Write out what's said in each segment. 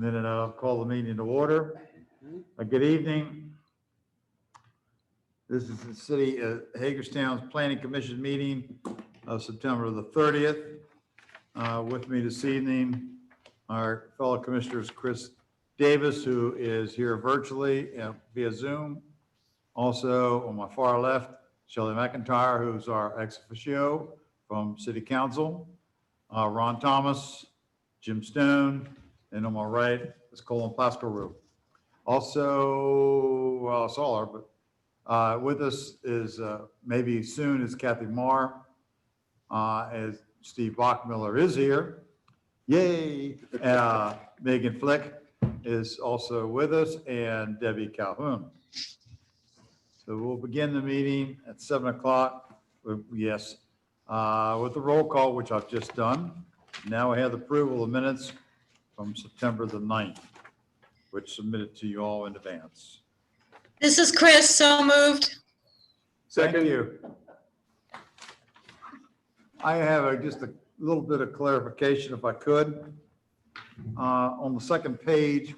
Then I'll call the meeting to order. Good evening. This is the City of Hagerstown's Planning Commission meeting of September the 30th. With me this evening, our fellow commissioners, Chris Davis, who is here virtually via Zoom. Also on my far left, Shelley McIntyre, who's our ex officio from City Council. Ron Thomas, Jim Stone, and on my right is Colin Pascaru. Also, well, I saw her, but with us is maybe soon is Kathy Marr, as Steve Bachmiller is here. Yay! Megan Flick is also with us, and Debbie Calhoun. So we'll begin the meeting at 7 o'clock. Yes, with the roll call, which I've just done. Now we have the approval of minutes from September the 9th, which submitted to you all in advance. This is Chris, so moved. Thank you. I have just a little bit of clarification, if I could. On the second page,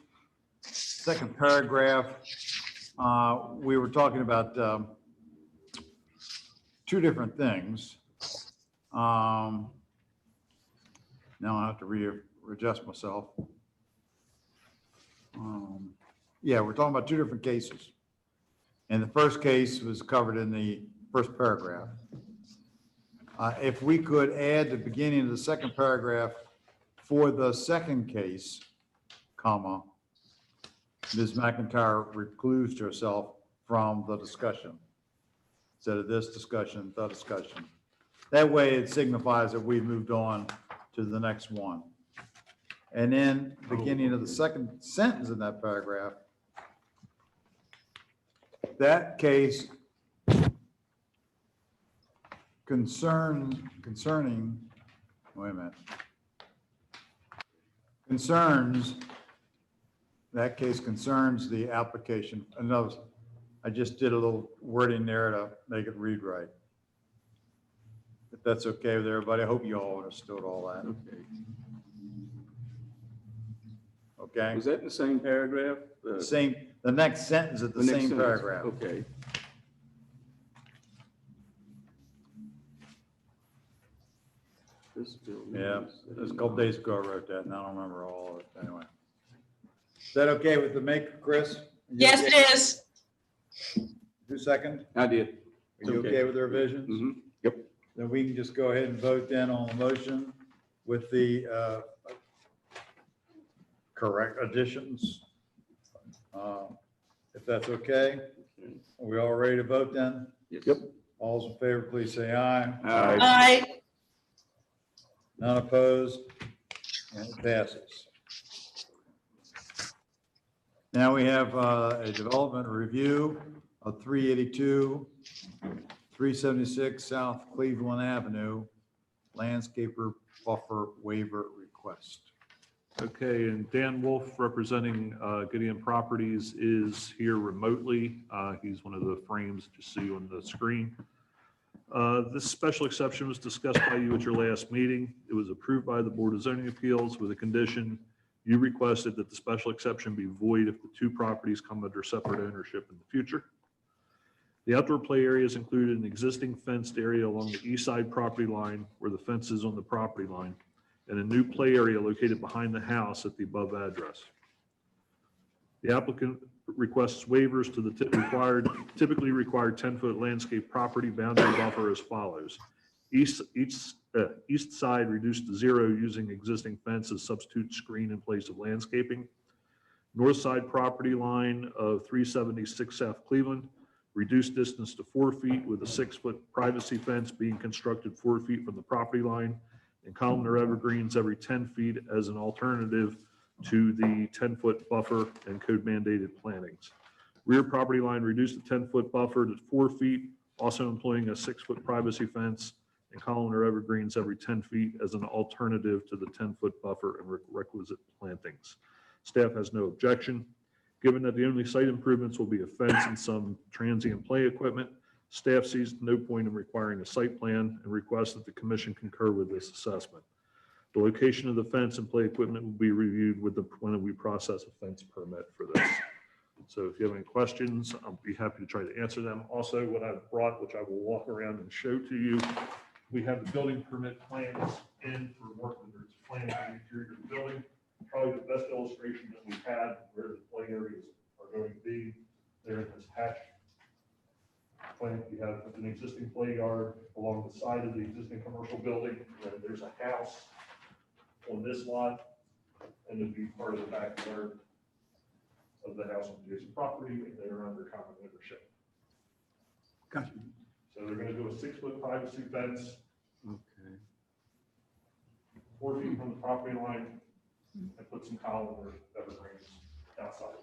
second paragraph, we were talking about two different things. Now I have to readjust myself. Yeah, we're talking about two different cases. And the first case was covered in the first paragraph. If we could add the beginning of the second paragraph for the second case, comma, Ms. McIntyre reclused herself from the discussion. Instead of this discussion, the discussion. That way it signifies that we've moved on to the next one. And then beginning of the second sentence in that paragraph, that case concerning, wait a minute, that case concerns the application. Another, I just did a little wording there to make it read right. If that's okay with everybody, I hope you all understood all that. Okay. Okay? Was that in the same paragraph? The next sentence of the same paragraph. Okay. Yeah, it was a couple days ago I wrote that, and I don't remember all of it anyway. Is that okay with the make, Chris? Yes, okay? it is. 2 seconds? I did. Are you okay with the revisions? Mm-hmm. Yep. Then we can just go ahead and vote then on the motion with the correct additions. If that's okay. Are we all ready to vote then? Yep. All's in favor, please say aye. Aye. Aye. None opposed, and it passes. Now we have a development review of 382, 376 South Cleveland Avenue, landscaper buffer waiver request. Okay, and Dan Wolf, representing Gideon Properties, is here remotely. He's one of the frames that you see on the screen. This special exception was discussed by you at your last meeting. It was approved by the Board of Zoning Appeals with a condition. You requested that the special exception be void if the two properties come under separate ownership in the future. The outdoor play area is included an existing fenced area along the east side property line where the fence is on the property line, and a new play area located behind the house at the above address. The applicant requests waivers to the typically required 10-foot landscape property boundary buffer as follows. East side reduced to 0 using existing fence as substitute screen in place of landscaping. North side property line of 376 South Cleveland, reduced distance to 4 feet with a 6-foot privacy fence being constructed 4 feet from the property line, and columnar evergreens every 10 feet as an alternative to the 10-foot buffer and code mandated plantings. Rear property line reduced the 10-foot buffer to 4 feet, also employing a 6-foot privacy fence and columnar evergreens every 10 feet as an alternative to the 10-foot buffer and requisite plantings. Staff has no objection. Given that the only site improvements will be a fence and some transient play equipment, staff sees no point in requiring a site plan and requests that the commission concur with this assessment. The location of the fence and play equipment will be reviewed when we process a fence permit for this. So if you have any questions, I'll be happy to try to answer them. Also, what I've brought, which I will walk around and show to you, we have the building permit plans in for work with the plan for the interior of the building. Probably the best illustration that we've had where the play areas are going to be. They're in this hatch plan. We have an existing play yard along the side of the existing commercial building. And there's a house on this lot, and it'd be part of the backyard of the house on adjacent property, and they're under common ownership. Gotcha. So they're gonna do a 6-foot privacy fence, Okay. 4 feet from the property line, and put some column or evergreens outside.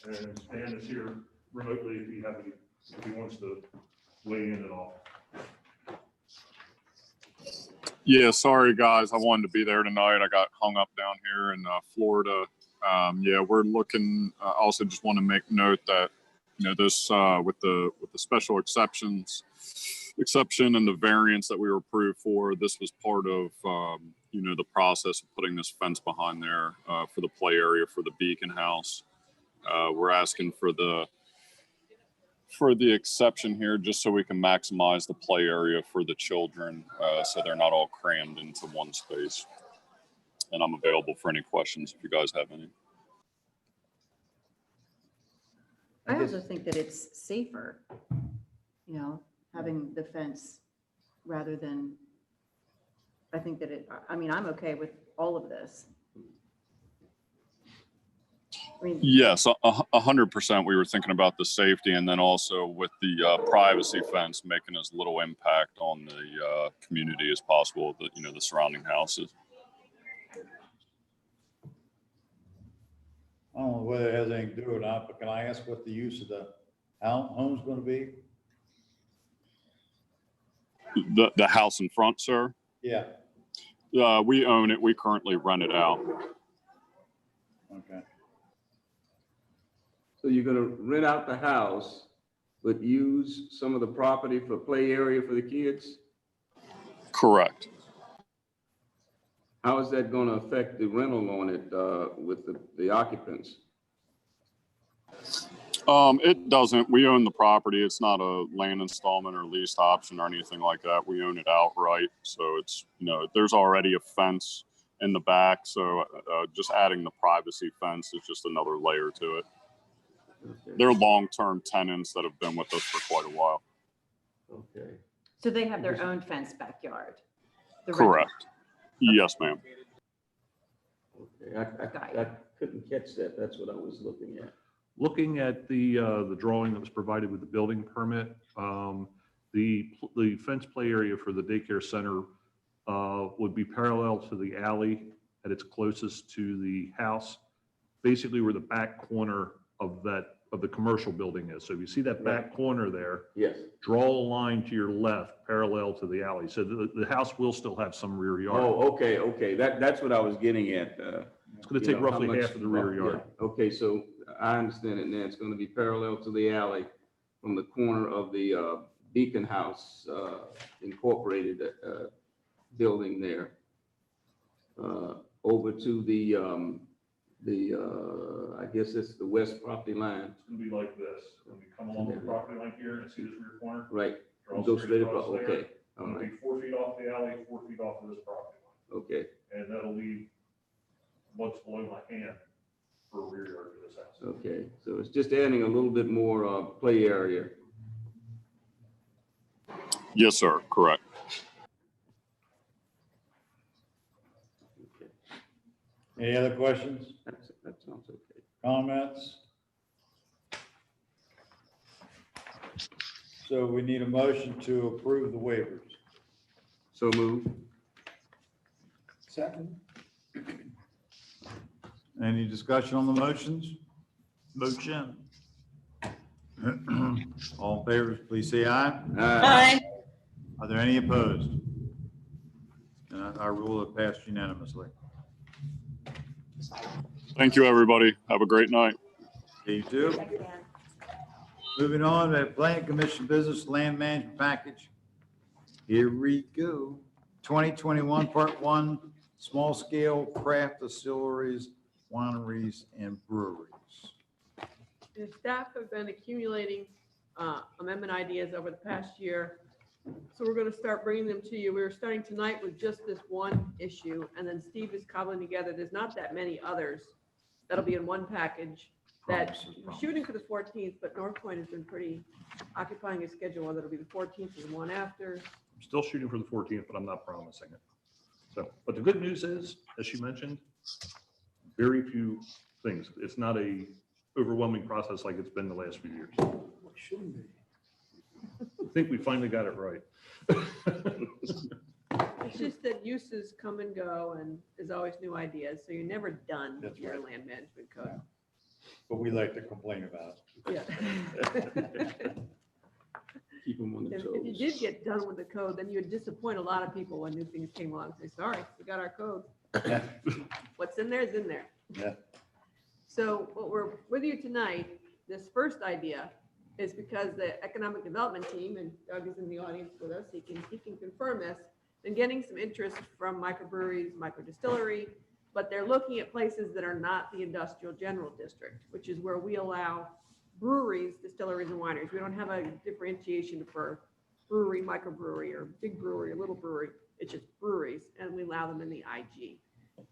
And Dan is here remotely if he wants to weigh in at all. Yeah, sorry guys, I wanted to be there tonight. I got hung up down here in Florida. Yeah, we're looking. I also just want to make note that this with the special exception and the variance that we were approved for. This was part of the process of putting this fence behind there for the play area for the Beacon House. We're asking for the exception here just so we can maximize the play area for the children so they're not all crammed into one space. And I'm available for any questions if you guys have any. I also think that it's safer, having the fence rather than, I think that I'm okay with all of this. Yes, 100%. We were thinking about the safety, and then also with the privacy fence, making as little impact on the community as possible. The surrounding houses. I don't know whether it has anything to do or not, but can I ask what the use of the home's going to be? The house in front, sir. Yeah. We own it. We currently rent it out. Okay. So you're gonna rent out the house, but use some of the property for play area for the kids? Correct. How is that gonna affect the rental on it with the occupants? It doesn't. We own the property. It's not a land installment or leased option or anything like that. We own it outright. So it's, there's already a fence in the back. So just adding the privacy fence is just another layer to it. Okay. They're long-term tenants that have been with us for quite a while. Okay. So they have their own fence backyard? the rental. Correct. Yes, ma'am. Okay, I couldn't catch that. That's what I was looking at. Looking at the drawing that was provided with the building permit, the fence play area for the daycare center would be parallel to the alley at its closest to the house, basically where the back corner of the commercial building is. So if you see that back corner there, Yes. draw a line to your left parallel to the alley. So the house will still have some rear yard. Oh, okay. That's what I was getting at. It's going to take roughly half of the rear yard. Yeah. Okay, so I understand it now. It's going to be parallel to the alley from the corner of the Beacon House Incorporated building there over to the I guess it's the west property line. It's going to be like this. When you come along the property line here and see this rear corner, Right. draw Go straight across across. there. Okay. All It'll right. be 4 feet off the alley, 4 feet off of this property line. Okay. And that'll leave what's below my hand for a rear yard for this house. Okay. So it's just adding a little bit more play area. Yes, sir. Correct. Okay. Any other questions, That sounds okay. comments? So we need a motion to approve the waivers. So move. Second. Any discussion on the motions? Motion. All in favor, please say aye. Aye. Are there any opposed? And I rule it passed unanimously. Thank you, everybody. Have a great night. You too. Moving on to Planning Commission Business Land Management Package. Here we go. 2021, Part 1, small scale craft distilleries, wineries, and breweries. The staff have been accumulating amendment ideas over the past year. So we're going to start bringing them to you. We were starting tonight with just this one issue, and then Steve is cobbling together. There's not that many others that'll be in one package that Promises, we're shooting for the 14th, but North Point has been pretty occupying a schedule, whether it'll be the 14th or the one after. I'm still shooting for the 14th, but I'm not promising it. So, but the good news is, as she mentioned, very few things. It's not a overwhelming process like it's been the last few years. I think we finally got it right. It's just that uses come and go, and there's always new ideas, so you're never done with That's your right. land management code. But we like to complain about it. Yeah. Keep them on their If you toes. did get done with the code, then you would disappoint a lot of people when new things came along. Say, sorry, we got our code. What's in there is in there. Yeah. So what we're with you tonight, this first idea is because the economic development team, and Doug is in the audience with us, he can confirm this, been getting some interest from microbreweries, microdistillery, but they're looking at places that are not the industrial general district, which is where we allow breweries, distilleries, and wineries. We don't have a differentiation for brewery, microbrewery, or big brewery, or little brewery. It's just breweries, and we allow them in the IG.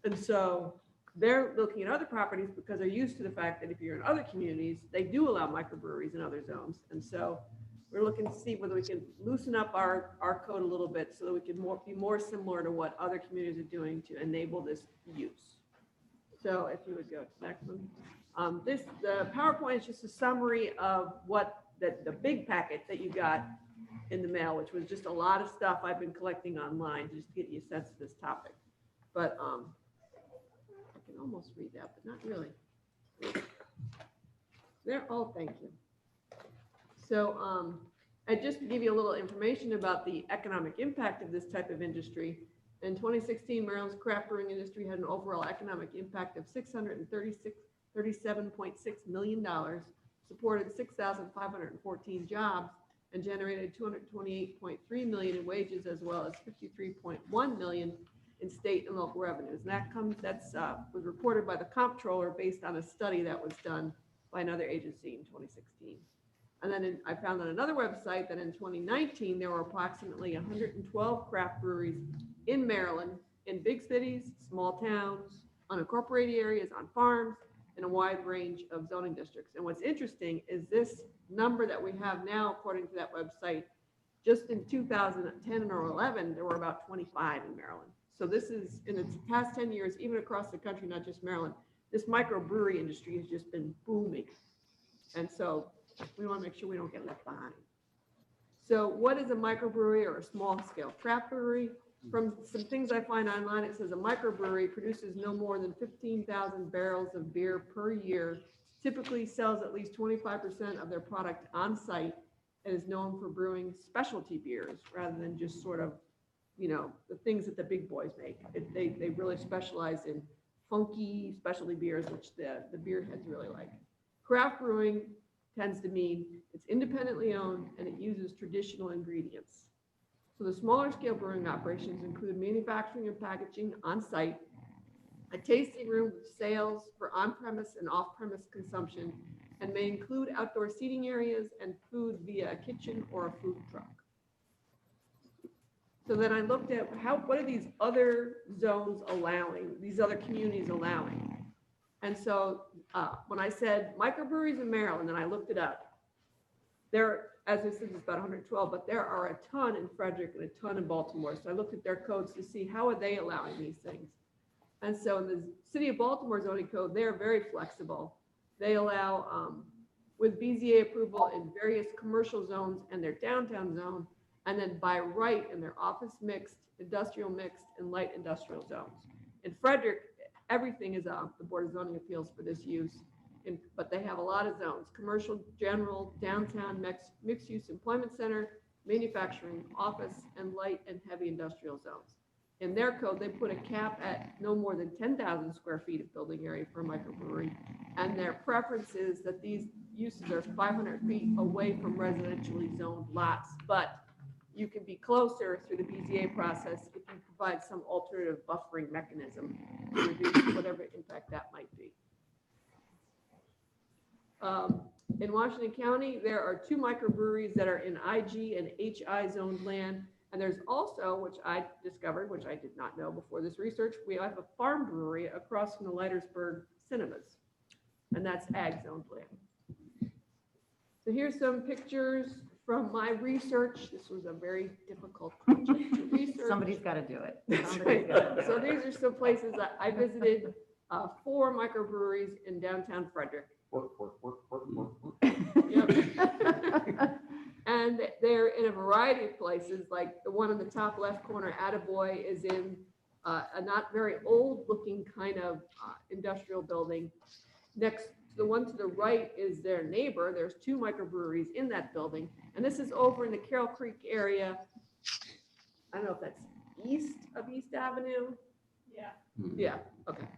And so they're looking at other properties because they're used to the fact that if you're in other communities, they do allow microbreweries in other zones. And so we're looking to see whether we can loosen up our code a little bit so that we can be more similar to what other communities are doing to enable this use. So if you would go to the next one. The PowerPoint is just a summary of what the big packet that you got in the mail, which was just a lot of stuff I've been collecting online just to get you a sense of this topic. But I can almost read that, but not really. There, oh, thank you. So and just to give you a little information about the economic impact of this type of industry, in 2016, Maryland's craft brewing industry had an overall economic impact of $637.6 million, supported 6,514 jobs, and generated $228.3 million in wages, as well as $53.1 million in state and local revenues. And was reported by the comptroller based on a study that was done by another agency in 2016. And then I found on another website that in 2019, there were approximately 112 craft breweries in Maryland, in big cities, small towns, unincorporated areas, on farms, in a wide range of zoning districts. And what's interesting is this number that we have now, according to that website, just in 2010 or 11, there were about 25 in Maryland. So this is, in its past 10 years, even across the country, not just Maryland, this microbrewery industry has just been booming. And so we want to make sure we don't get left behind. So what is a microbrewery or a small scale craft brewery? From some things I find online, it says a microbrewery produces no more than 15,000 barrels of beer per year, typically sells at least 25% of their product on site, and is known for brewing specialty beers rather than just sort of, you know, the things that the big boys make. They really specialize in funky specialty beers, which the beer heads really like. Craft brewing tends to mean it's independently owned and it uses traditional ingredients. So the smaller scale brewing operations include manufacturing and packaging on site, a tasting room with sales for on-premise and off-premise consumption, and may include outdoor seating areas and food via a kitchen or a food truck. So then I looked at what are these other zones allowing, these other communities allowing? And so when I said microbreweries in Maryland, and I looked it up, there, as I said, it's about 112, but there are a ton in Frederick and a ton in Baltimore. So I looked at their codes to see how are they allowing these things. And so in the city of Baltimore zoning code, they're very flexible. They allow, with BZA approval in various commercial zones and their downtown zone, and then by right in their office mixed, industrial mixed, and light industrial zones. In Frederick, everything is the Board of Zoning Appeals for this use, but they have a lot of zones: commercial, general, downtown, mixed use employment center, manufacturing, office, and light and heavy industrial zones. In their code, they put a cap at no more than 10,000 square feet of building area for a microbrewery, and their preference is that these uses are 500 feet away from residentially zoned lots. But you can be closer through the BZA process if you provide some alternative buffering mechanism to reduce whatever impact that might be. In Washington County, there are 2 microbreweries that are in IG and HI zoned land. And there's also, which I discovered, which I did not know before this research, we have a farm brewery across from the Leitersburg cinemas. And that's ag zoned land. So here's some pictures from my research. This was a very difficult project to research. Somebody's got to do it. That's Somebody's right. gotta do So it. these are some places that I visited, 4 microbreweries in downtown Frederick. Yep. And they're in a variety of places, like the one in the top left corner, Attaboy, is in a not very old looking kind of industrial building. Next, the one to the right is their neighbor. There's 2 microbreweries in that building. And this is over in the Carroll Creek area. I don't know if that's east of East Avenue. Yeah, okay.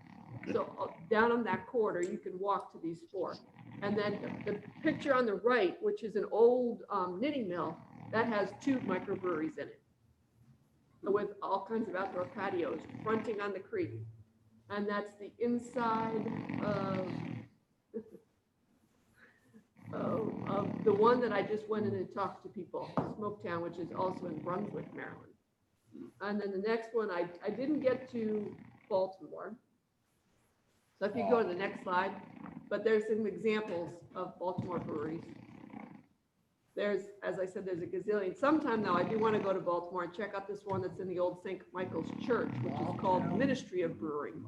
So down on that corridor, you can walk to these 4. And then the picture on the right, which is an old knitting mill, that has 2 microbreweries in it with all kinds of outdoor patios fronting on the creek. And that's the inside of the one that I just went in and talked to people, Smoketown, which is also in Brunswick, Maryland. And then the next one, I didn't get to Baltimore. So if you go to the next slide, but there's some examples of Baltimore breweries. There's, as I said, there's a gazillion. Sometime though, I do want to go to Baltimore and check out this one that's in the old St. Michael's Church, which is called Ministry of Brewing,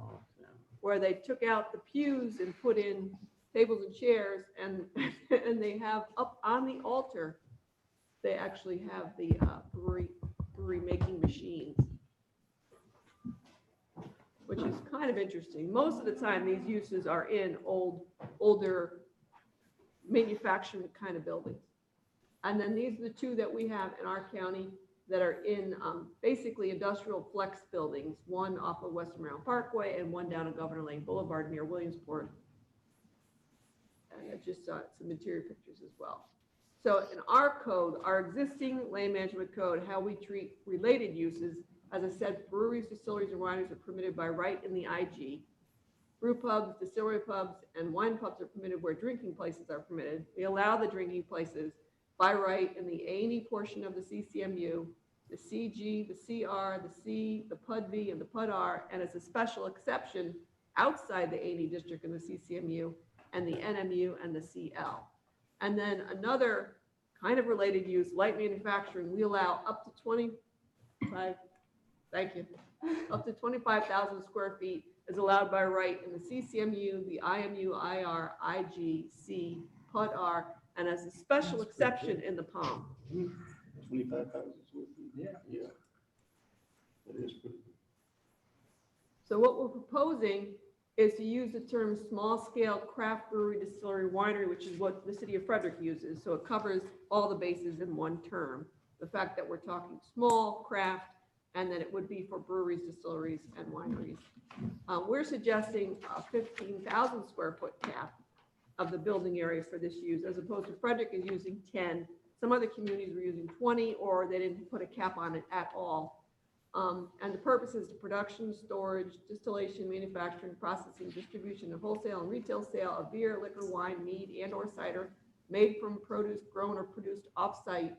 where they took out the pews and put in tables and chairs, and and they have up on the altar, they actually have the brewery making machines, which is kind of interesting. Most of the time, these uses are in older manufacturing kind of buildings. And then these are the 2 that we have in our county that are in basically industrial flex buildings, one off of Western Maryland Parkway and one down on Governor Lane Boulevard near Williamsport. And I just saw some interior pictures as well. So in our code, our existing land management code, how we treat related uses, as I said, breweries, distilleries, and wineries are permitted by right in the IG. Brew pubs, distillery pubs, and wine pubs are permitted where drinking places are permitted. We allow the drinking places by right in the A&E portion of the CCMU, the CG, the CR, the C, the PUD-V, and the PUD-R, and as a special exception outside the A&E district in the CCMU, and the NMU and the CL. And then another kind of related use, light manufacturing, we allow up to 25, thank you, up to 25,000 square feet is allowed by right in the CCMU, the IMU, IR, IG, C, PUD-R, and as a special exception in the POM. 25,000 square feet. Yeah. That is pretty good. So what we're proposing is to use the term small-scale craft brewery, distillery, winery, which is what the city of Frederick uses. So it covers all the bases in one term. The fact that we're talking small, craft, and then it would be for breweries, distilleries, and wineries. We're suggesting a 15,000 square foot cap of the building area for this use, as opposed to Frederick is using 10. Some other communities were using 20, or they didn't put a cap on it at all. And the purpose is the production, storage, distillation, manufacturing, processing, distribution, and wholesale and retail sale of beer, liquor, wine, mead, and/or cider made from produce grown or produced off-site,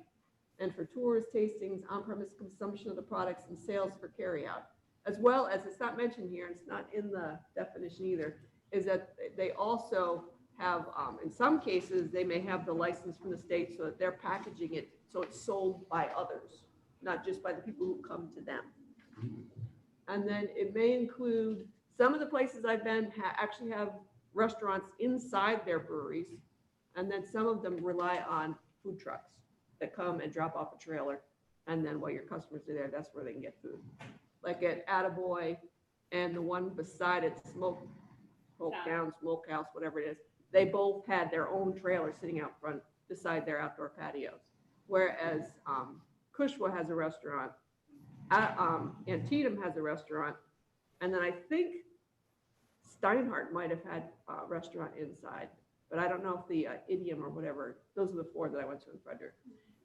and for tours, tastings, on-premise consumption of the products, and sales for carryout. As well as, it's not mentioned here, and it's not in the definition either, is that they also have, in some cases, they may have the license from the state so that they're packaging it so it's sold by others, not just by the people who come to them. And then it may include, some of the places I've been actually have restaurants inside their breweries, and then some of them rely on food trucks that come and drop off a trailer, and then while your customers are there, that's where they can get food. Like at Attaboy and the one beside it, Smoketown, Smokehouse, whatever it is, they both had their own trailer sitting out front beside their outdoor patios. Whereas Cushwa has a restaurant, Antietam has a restaurant, and then I think Steinhardt might have had a restaurant inside, but I don't know if the Idiom or whatever, those are the 4 that I went to in Frederick.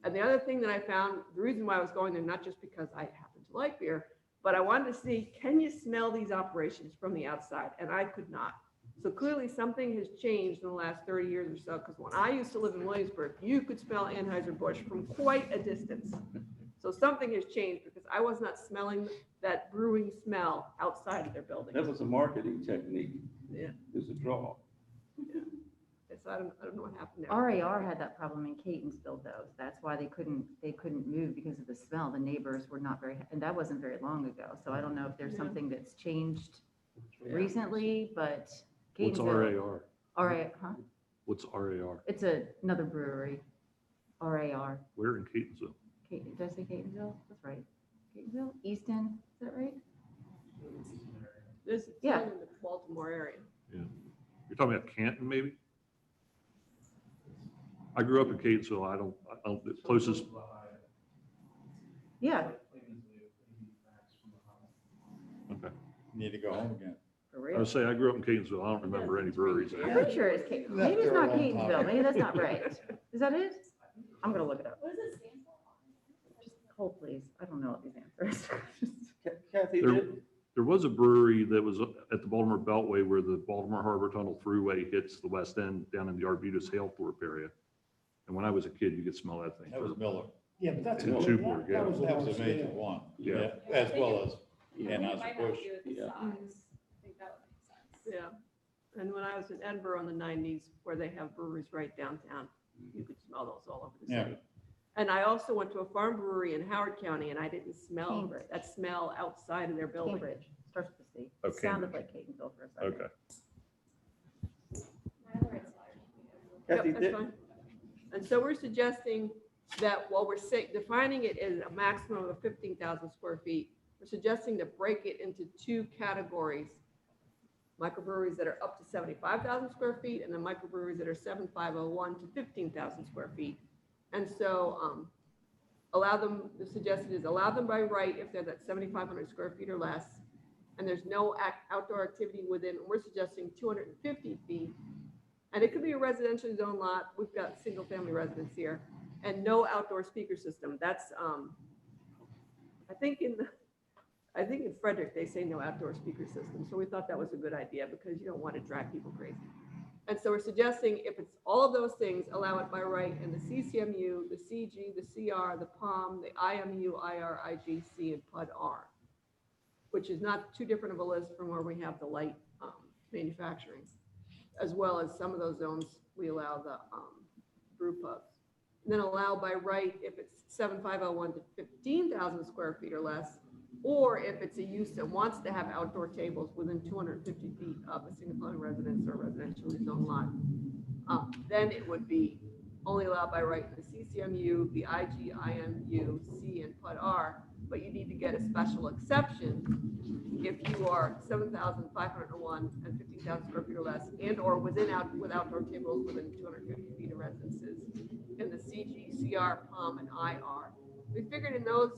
And the other thing that I found, the reason why I was going there, not just because I happen to like beer, but I wanted to see, can you smell these operations from the outside? And I could not. So clearly something has changed in the last 30 years or so, because when I used to live in Williamsburg, you could smell Anheuser-Busch from quite a distance. So something has changed because I was not smelling that brewing smell outside of their building. That was a marketing technique. Yeah. It's a draw. So I don't know what happened there. RAR had that problem in Catonsville though. That's why they couldn't move because of the smell. The neighbors were not very, and that wasn't very long ago. So I don't know if there's something that's changed Yeah. recently, but What's Catonsville. RAR? RAR, huh? What's RAR? It's another brewery. RAR. Where in Catonsville? Did I say Catonsville? That's right. Catonsville, Easton, is that right? This is Yeah. in the Baltimore area. You're talking about Canton, maybe? I grew up in Catonsville. I don't, the closest, Yeah, okay. Need to go home again. for I real. would say I grew up in Catonsville. I don't remember any breweries I'm there. pretty sure it's Maybe Left it's there a not long Catonsville. time. Maybe that's not right. Is that it? I'm gonna look it up. What does it stand Hold, please. I don't know all these answers. Kathy, There was a brewery that was at the Baltimore Beltway where the Baltimore Harbor Tunnel Thruway hits the west end down in the Arbutus Halethorpe area. And when I was a kid, you could smell that thing. That was Miller. Yeah, but that's. In a- Tuborg, yeah. that was That was a large major scale. one. Yeah. As well as Yeah. Anheuser-Busch. Yeah. I think that would make sense. Yeah. And when I was in Edinburgh in the 90s, where they have breweries right downtown, you could smell those all over the Yeah. city. And I also went to a farm brewery in Howard County, and I didn't smell Cambridge. that smell outside of their building. Cambridge, starts with a C. Oh, It sounded Cambridge. like Catonsville for a second. Okay. Yep, that's fine. And so we're suggesting that while we're defining it as a maximum of 15,000 square feet, we're suggesting to break it into two categories. Microbreweries that are up to 75,000 square feet and then microbreweries that are 7501 to 15,000 square feet. And so allow them, the suggestion is allow them by right if they're that 7,500 square feet or less. And there's no outdoor activity within, we're suggesting 250 feet. And it could be a residential zone lot. We've got single family residents here and no outdoor speaker system. That's, I think in Frederick, they say no outdoor speaker system. So we thought that was a good idea because you don't want to drive people crazy. And so we're suggesting if it's all of those things, allow it by right in the CCMU, the CG, the CR, the POM, the IMU, IR, IGC, and PUD-R, which is not too different of a list from where we have the light manufacturing, as well as some of those zones, we allow the brew pubs. And then allow by right if it's 7501 to 15,000 square feet or less, or if it's a use that wants to have outdoor tables within 250 feet of a single-family residence or residentially zoned lot, then it would be only allowed by right in the CCMU, the IG, IMU, C, and PUD-R, but you need to get a special exception if you are 7,501 and 15,000 square feet or less, and or with outdoor tables within 250 feet of residences in the CG, CR, POM, and IR. We figured in those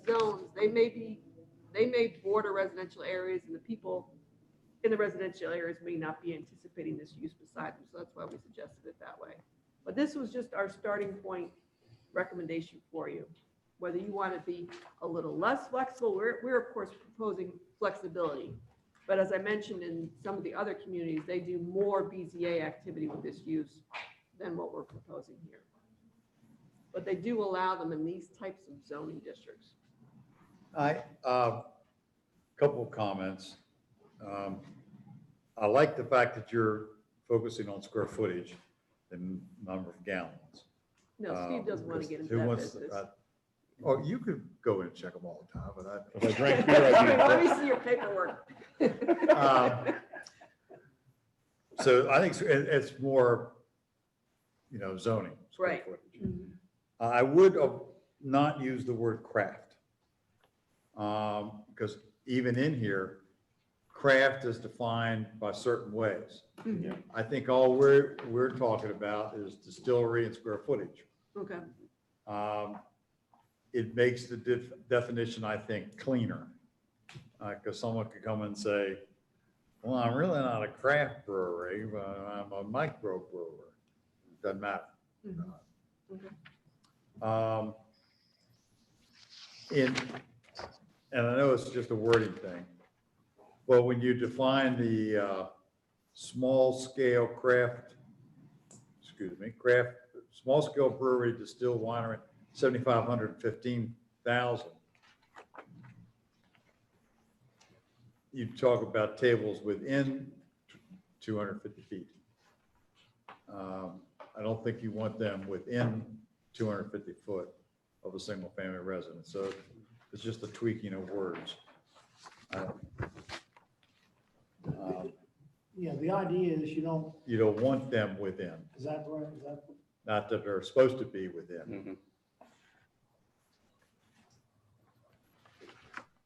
zones, they may border residential areas, and the people in the residential areas may not be anticipating this use beside them, so that's why we suggested it that way. But this was just our starting point recommendation for you. Whether you want to be a little less flexible, we're of course proposing flexibility. But as I mentioned in some of the other communities, they do more BZA activity with this use than what we're proposing here. But they do allow them in these types of zoning districts. Couple of comments. I like the fact that you're focusing on square footage and number of gallons. No, Steve doesn't want to get into Who that wants to- business. Oh, you could go in and check them all the time, but I. If I drank beer, I'd be- Let me see your paperwork. So I think it's more, zoning. square Right. footage. Mhm. I would not use the word craft. Because even in here, craft is defined by certain ways. Mhm. I think all we're talking about is distillery and square footage. Okay, It makes the definition, I think, cleaner. Because someone could come and say, well, I'm really not a craft brewery, but I'm a micro brewer. Doesn't matter. Mhm. Okay. Um, In, and I know it's just a wording thing, but when you define the small scale craft, small scale brewery, distilled winery, 7,500, 15,000. You talk about tables within 250 feet. I don't think you want them within 250 foot of a single family residence. So it's just a tweaking of words. Yeah, the idea is You don't want them within, is that right? Is that, not that they're supposed to be within. Mhm.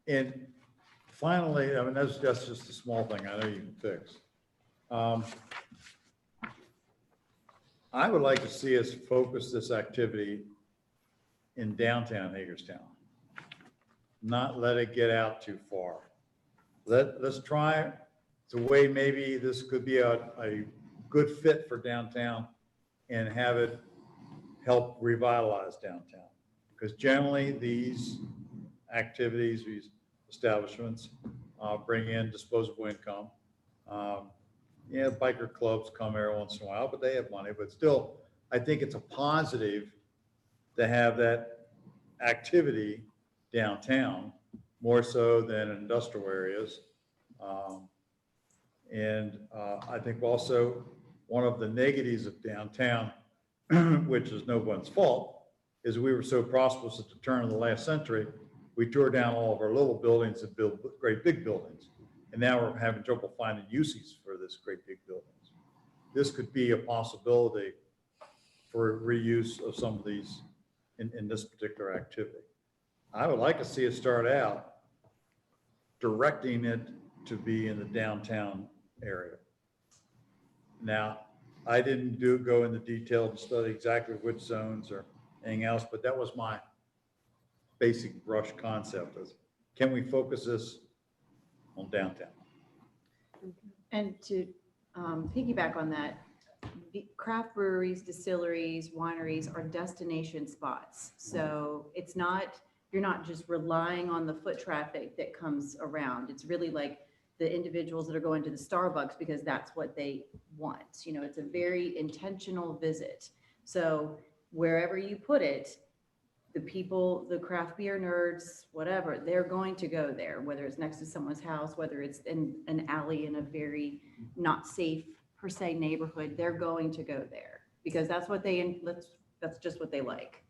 And finally, I mean, that's just a small thing I know you can fix. I would like to see us focus this activity in downtown Hagerstown, not let it get out too far. Let's try, it's a way maybe this could be a good fit for downtown and have it help revitalize downtown. Because generally these activities, these establishments bring in disposable income. Yeah, biker clubs come every once in a while, but they have money, but still, I think it's a positive to have that activity downtown, more so than in industrial areas. I think also one of the negatives of downtown, which is no one's fault, is we were so prosperous at the turn of the last century, we tore down all of our little buildings and built great big buildings. And now we're having trouble finding uses for this great big buildings. This could be a possibility for reuse of some of these in this particular activity. I would like to see it start out directing it to be in the downtown area. Now, I didn't go into detail to study exactly which zones or anything else, but that was my basic brush concept is, can we focus this on downtown? And to piggyback on that, the craft breweries, distilleries, wineries are destination spots. So it's not, you're not just relying on the foot traffic that comes around. It's really like the individuals that are going to the Starbucks because that's what they want. You know, it's a very intentional visit. So wherever you put it, the people, the craft beer nerds, whatever, they're going to go there, whether it's next to someone's house, whether it's in an alley in a very not safe per se neighborhood, they're going to go there because that's what that's just what they like.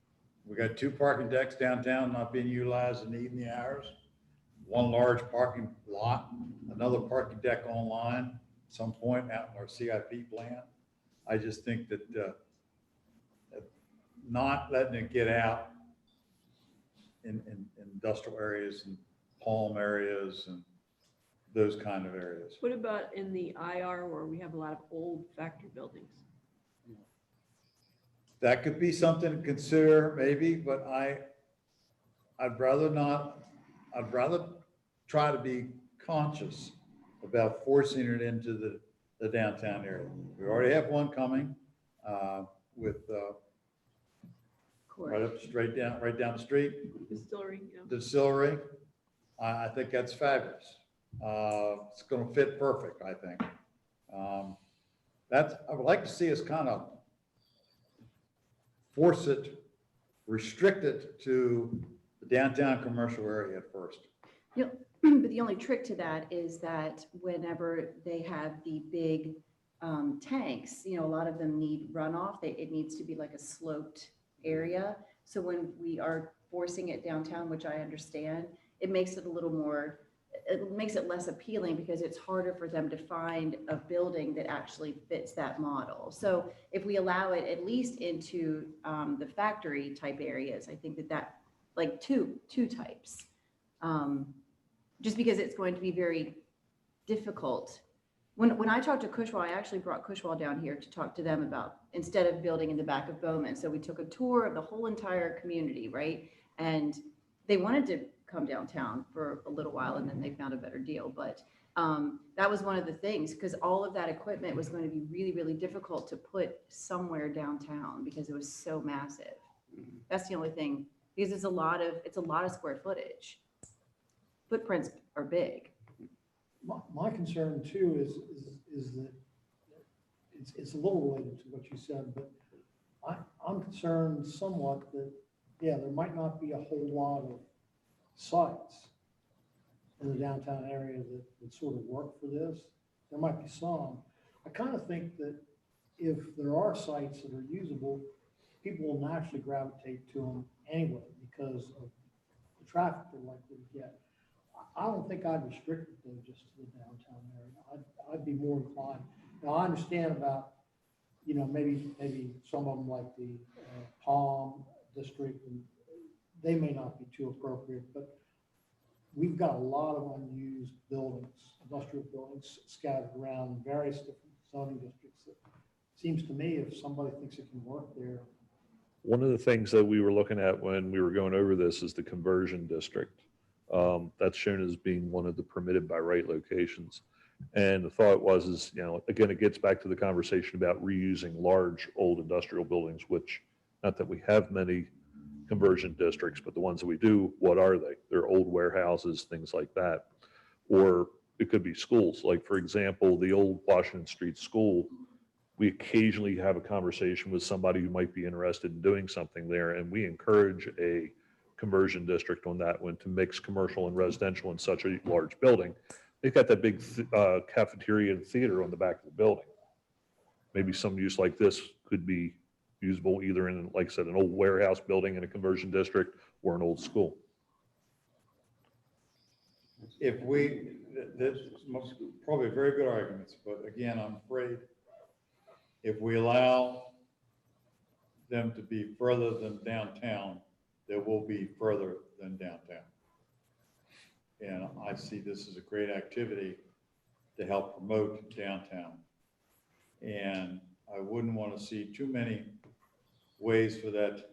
We got 2 parking decks downtown not being utilized in the evening hours. 1 large parking lot, another parking deck online, at some point out in our CIP plan. I just think that not letting it get out in industrial areas and palm areas and those kind of areas. What about in the IR where we have a lot of old factory buildings? That could be something to consider maybe, but I'd rather not, I'd rather try to be conscious about forcing it into the downtown area. We already have one coming with right up, right down the street, Distillery, yeah. distillery. I think that's fabulous. It's going to fit perfect, I think. I would like to see us kind of force it, restrict it to the downtown commercial area at first. But the only trick to that is that whenever they have the big tanks, you know, a lot of them need runoff. It needs to be like a sloped area. So when we are forcing it downtown, which I understand, it makes it a little more, it makes it less appealing because it's harder for them to find a building that actually fits that model. So if we allow it at least into the factory type areas, I think that like two types, just because it's going to be very difficult. When I talked to Cushwell, I actually brought Cushwell down here to talk to them about, instead of building in the back of Bowman. So we took a tour of the whole entire community, right? And they wanted to come downtown for a little while and then they found a better deal. But that was one of the things, because all of that equipment was going to be really, really difficult to put somewhere downtown because it was so massive. That's the only thing, because it's a lot of square footage. Footprints are big. My concern too is that it's a little related to what you said, but I'm concerned somewhat that, yeah, there might not be a whole lot of sites in the downtown area that would sort of work for this. There might be some. I kind of think that if there are sites that are usable, people will naturally gravitate to them anyway because of the traffic they're likely to get. I don't think I'd restrict it though just to the downtown area. I'd be more inclined. Now, I understand about, maybe some of them like the Palm District, and they may not be too appropriate, but we've got a lot of unused buildings, industrial buildings scattered around various different zoning districts. It seems to me if somebody thinks it can work there. One of the things that we were looking at when we were going over this is the conversion district. That's shown as being one of the permitted by right locations. And the thought was, again, it gets back to the conversation about reusing large old industrial buildings, which, not that we have many conversion districts, but the ones that we do, what are they? They're old warehouses, things like that. Or it could be schools. Like, for example, the old Washington Street School, we occasionally have a conversation with somebody who might be interested in doing something there, and we encourage a conversion district on that one to mix commercial and residential in such a large building. They've got that big cafeteria and theater on the back of the building. Maybe some use like this could be usable either in, like I said, an old warehouse building in a conversion district or an old school. If that's probably very good arguments, but again, I'm afraid if we allow them to be further than downtown, they will be further than downtown. And I see this as a great activity to help promote downtown. And I wouldn't want to see too many ways for that.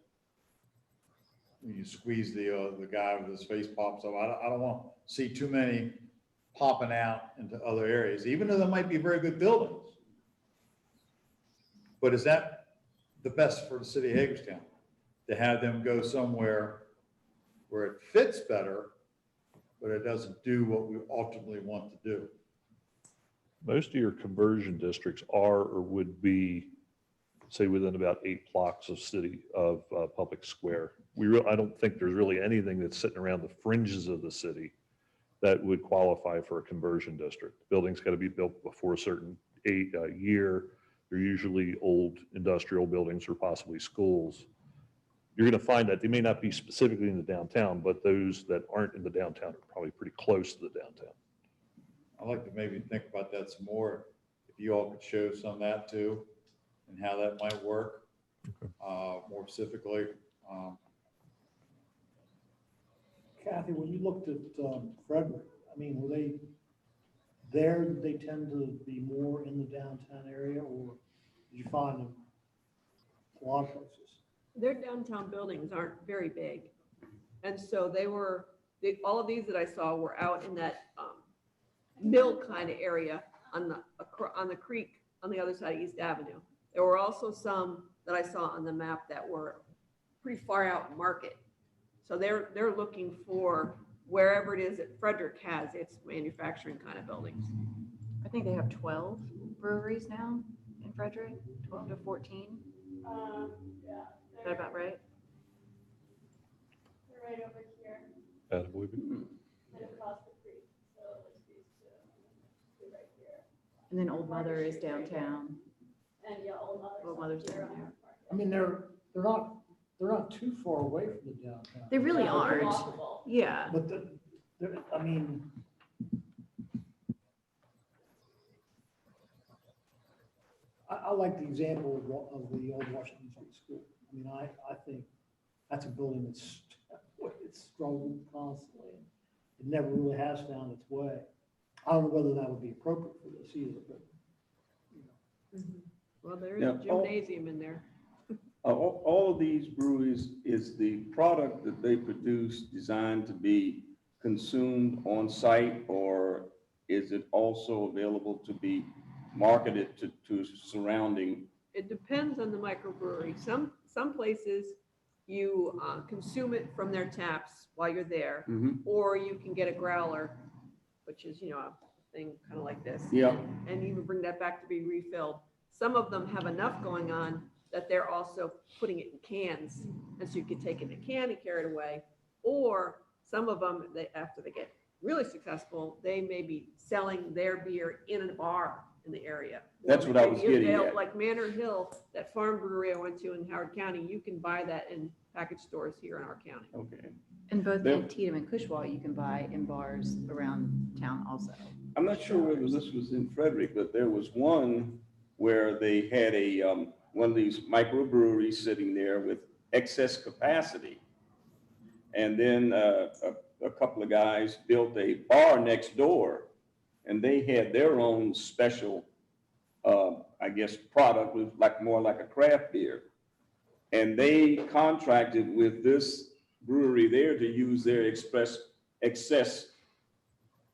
You squeeze the guy with his face pops up. I don't want to see too many popping out into other areas, even though there might be very good buildings. But is that the best for the city of Hagerstown? To have them go somewhere where it fits better, but it doesn't do what we ultimately want to do. Most of your conversion districts are or would be, say, within about 8 blocks of public square. I don't think there's really anything that's sitting around the fringes of the city that would qualify for a conversion district. The building's got to be built before a certain year. They're usually old industrial buildings or possibly schools. You're going to find that they may not be specifically in the downtown, but those that aren't in the downtown are probably pretty close to the downtown. I'd like to maybe think about that some more. If you all could show some of that too, and how that might work, more specifically. Kathy, when you looked at Frederick, I mean, were they there? Did they tend to be more in the downtown area, or did you find them a lot of places? Their downtown buildings aren't very big. And so all of these that I saw were out in that mill kind of area on the creek on the other side of East Avenue. There were also some that I saw on the map that were pretty far out in Market. So they're looking for wherever it is that Frederick has its manufacturing kind of buildings. I think they have 12 breweries now in Frederick, 12 to 14. Yeah. Is that about right? They're right over here Attaboy. and across the creek. So it's these two right here. And then Old Mother is downtown. And yeah, Old Old Mother's Mother's up here down on there. Market. I mean, they're not too far away from the downtown. They really No, they're aren't. walkable. Yeah. But I mean, I like the example of the old Washington Street School. I mean, I think that's a building it's struggled constantly. It never really has found its way. I don't know whether that would be appropriate for this either, but, Well, there is Yeah. a gymnasium in there. All of these breweries, is the product that they produce designed to be consumed on site, or is it also available to be marketed to surrounding? It depends on the microbrewery. Some places you consume it from their taps while you're there, Mhm. or you can get a growler, which is, a thing kind of like this. Yeah. And you can bring that back to be refilled. Some of them have enough going on that they're also putting it in cans, and so you can take it in a can and carry it away. Or some of them, after they get really successful, they may be selling their beer in a bar in the area. That's what I was Maybe getting at. Like Manor Hill, that farm brewery I went to in Howard County, you can buy that in package stores here in our county. Okay. And both There- Antietam and Cushwa, you can buy in bars around town also. I'm not sure whether this was in Frederick, but there was one where they had one of these microbreweries sitting there with excess capacity. And then a couple of guys built a bar next door, and they had their own special, I guess, product with more like a craft beer. And they contracted with this brewery there to use their excess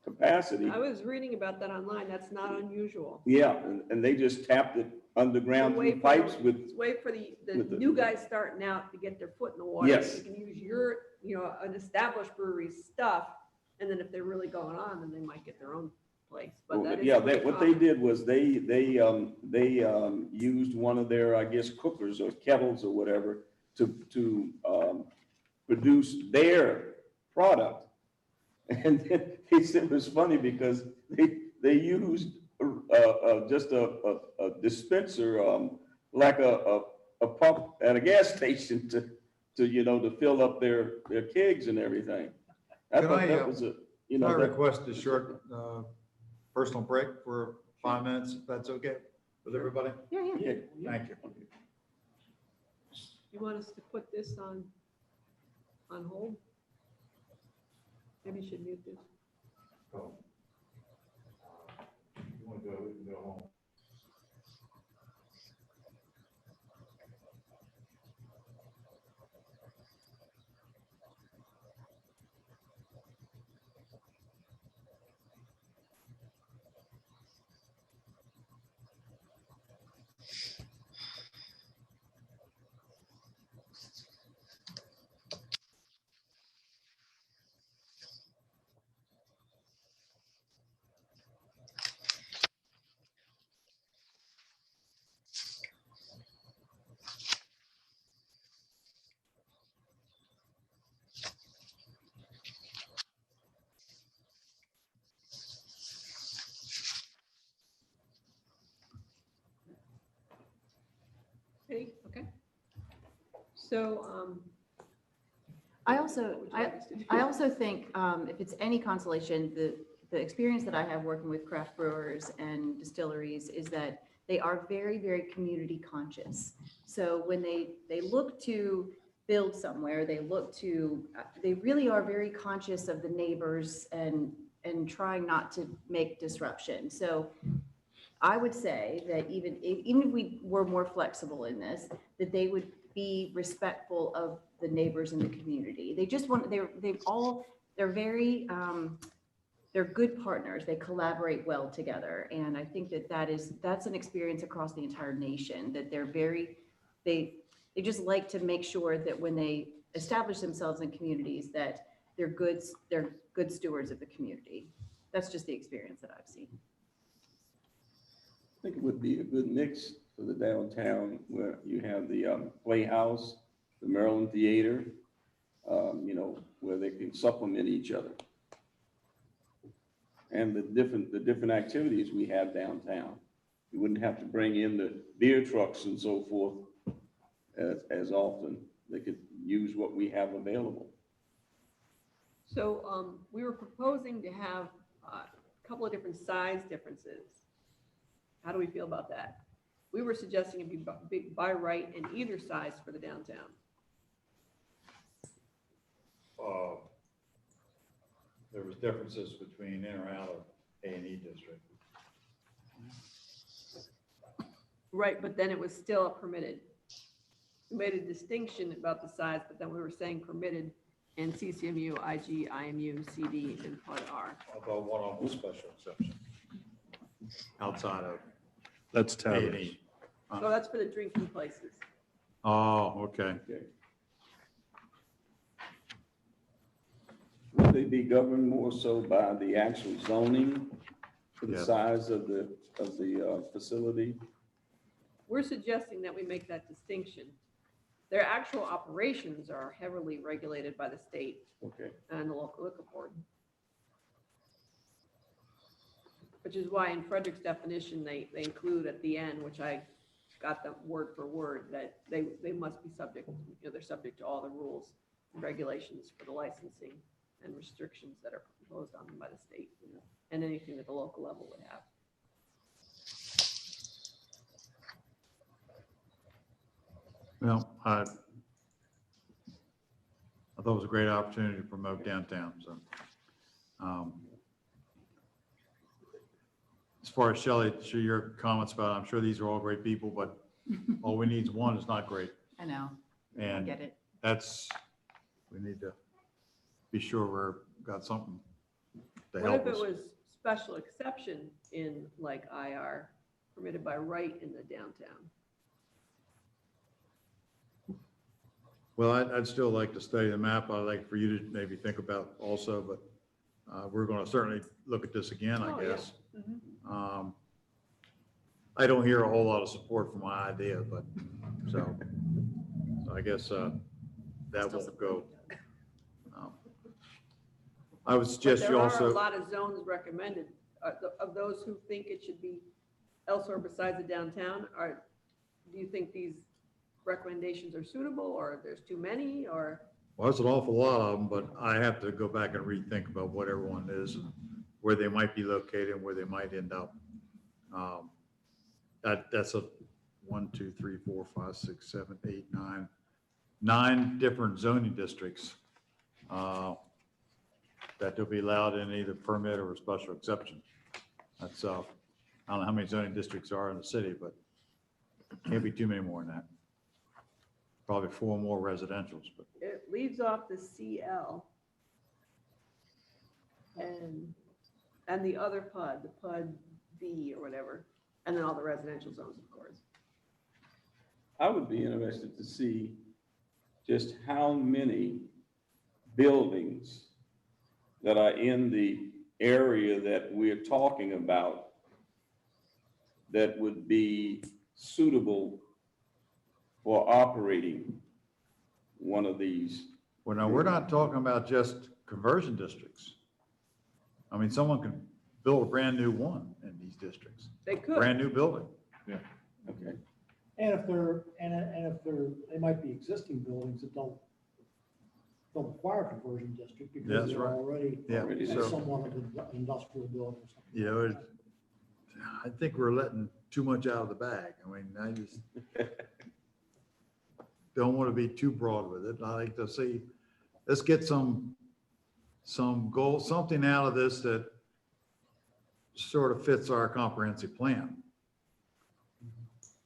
capacity. I was reading about that online. That's not unusual. Yeah, and they just tapped it underground Wait through for pipes the- with, Wait for the with the- new guys starting out to get their foot in the water. Yes. You can use your, an established brewery's stuff, and then if they're really going on, then they might get their own place. But that is yeah, pretty what they common. did was they used one of their, I guess, cookers or kettles or whatever to produce their product. And then they said it was funny because they used just a dispenser, like a pump at a gas station to fill up their kegs and everything. I Can thought I, that was Can I request a short personal break for 5 minutes, if that's okay with everybody? Yeah, yeah. Yeah. Thank you. You want us to put this on hold? Maybe you should mute this. You want to go, we can go home. Okay. So, I what also, would you like us to do? I also think if it's any consolation, the experience that I have working with craft brewers and distilleries is that they are very, very community conscious. So when they look to build somewhere, they really are very conscious of the neighbors and trying not to make disruption. So I would say that even if we were more flexible in this, that they would be respectful of the neighbors in the community. They just want, they're very, they're good partners. They collaborate well together. And I think that's an experience across the entire nation, that they just like to make sure that when they establish themselves in communities, that they're good stewards of the community. That's just the experience that I've seen. I think it would be a good mix for the downtown where you have the Playhouse, the Maryland Theater, where they can supplement each other. And the different activities we have downtown. You wouldn't have to bring in the beer trucks and so forth as often. They could use what we have available. So we were proposing to have a couple of different size differences. How do we feel about that? We were suggesting it be by right in either size for the downtown. There was differences between in or out of A&E district. Right, but then it was still permitted. We made a distinction about the size, but then we were saying permitted in CCMU, IG, IMU, CD, and Part R. Although one of them was special exception. Outside of That's taverns. A&E. So that's for the drinking places. Oh, okay. Okay. Should they be governed more so by the actual zoning for the Yeah. size of the facility? We're suggesting that we make that distinction. Their actual operations are heavily regulated by the state Okay. and the local liquor board. Which is why in Frederick's definition, they include at the end, which I got them word for word, that they must be subject, they're subject to all the rules and regulations for the licensing and restrictions that are imposed on them by the state, and anything that the local level would have. Well, I thought it was a great opportunity to promote downtown, so. As far as Shelley, to your comments about, I'm sure these are all great people, but all we need is one is not great. I know, I And get it. that's, we need to be sure got something to What help if it us. was special exception in like IR, permitted by right in the downtown? Well, I'd still like to study the map. I'd like for you to maybe think about also, but we're going to certainly look at this again, Oh, I yeah. guess. I don't hear a whole lot of support for my idea, but so I guess that Still won't support go. you, Doug. I would But suggest you there are a also, lot of zones recommended, of those who think it should be elsewhere besides the downtown, do you think these recommendations are suitable, or there's too many, or? well, there's an awful lot of them, but I have to go back and rethink about what everyone is, and where they might be located and where they might end up. That's a 1, 2, 3, 4, 5, 6, 7, 8, 9 different zoning districts that they'll be allowed in either permit or a special exception. That's, I don't know how many zoning districts are in the city, but can't be too many more than that. Probably 4 more residentials, but It leaves off the CL and the other PUD, the PUD B or whatever, and then all the residential zones, of course. I would be interested to see just how many buildings that are in the area that we're talking about that would be suitable for operating one of these. well, now, we're not talking about just conversion districts. I mean, someone can build a brand new one in these districts, They could. brand new building. Okay. And if they might be existing buildings that don't require conversion district That's because they're right. already Yeah, Already so, somewhat of an industrial building or something. you know, I think we're letting too much out of the bag. I mean, I just don't want to be too broad with it. I like to see, let's get some goal, something out of this that sort of fits our comprehensive plan.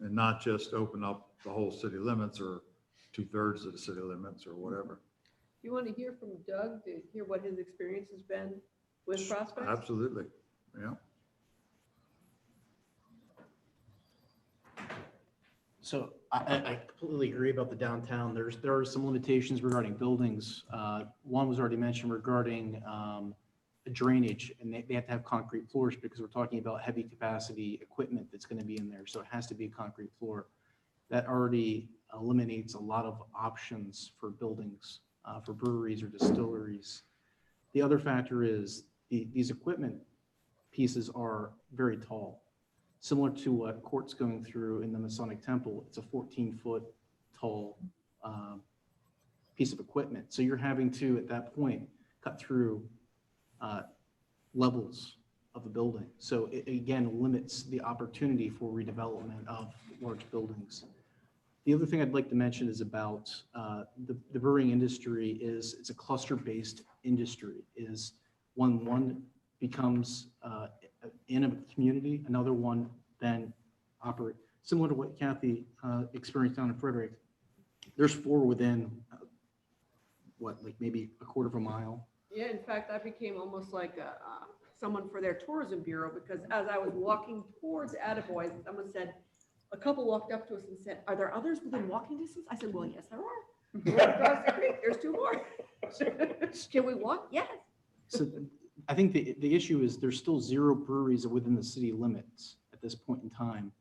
And not just open up the whole city limits or 2/3 of the city limits or whatever. You want to hear from Doug to hear what his experience has been with prospects? Absolutely, yeah. So I completely agree about the downtown. There are some limitations regarding buildings. One was already mentioned regarding drainage, and they have to have concrete floors because we're talking about heavy capacity equipment that's going to be in there. So it has to be a concrete floor. That already eliminates a lot of options for buildings, for breweries or distilleries. The other factor is these equipment pieces are very tall. Similar to what Court's going through in the Masonic Temple, it's a 14-foot tall piece of equipment. So you're having to, at that point, cut through levels of the building. So it again limits the opportunity for redevelopment of large buildings. The other thing I'd like to mention is about the brewing industry it's a cluster-based industry. Is one becomes in a community, another one then operate. Similar to what Kathy experienced down in Frederick, there's 4 within, like maybe a quarter of a mile. Yeah, in fact, I became almost like someone for their tourism bureau, because as I was walking towards Attaboy, someone said, a couple walked up to us and said, "Are there others within walking distance?" I said, "Well, yes, there are. Right across the creek, there's 2 more." "Can we walk?" "Yes." So I think the issue is there's still 0 breweries within the city limits at this point in time.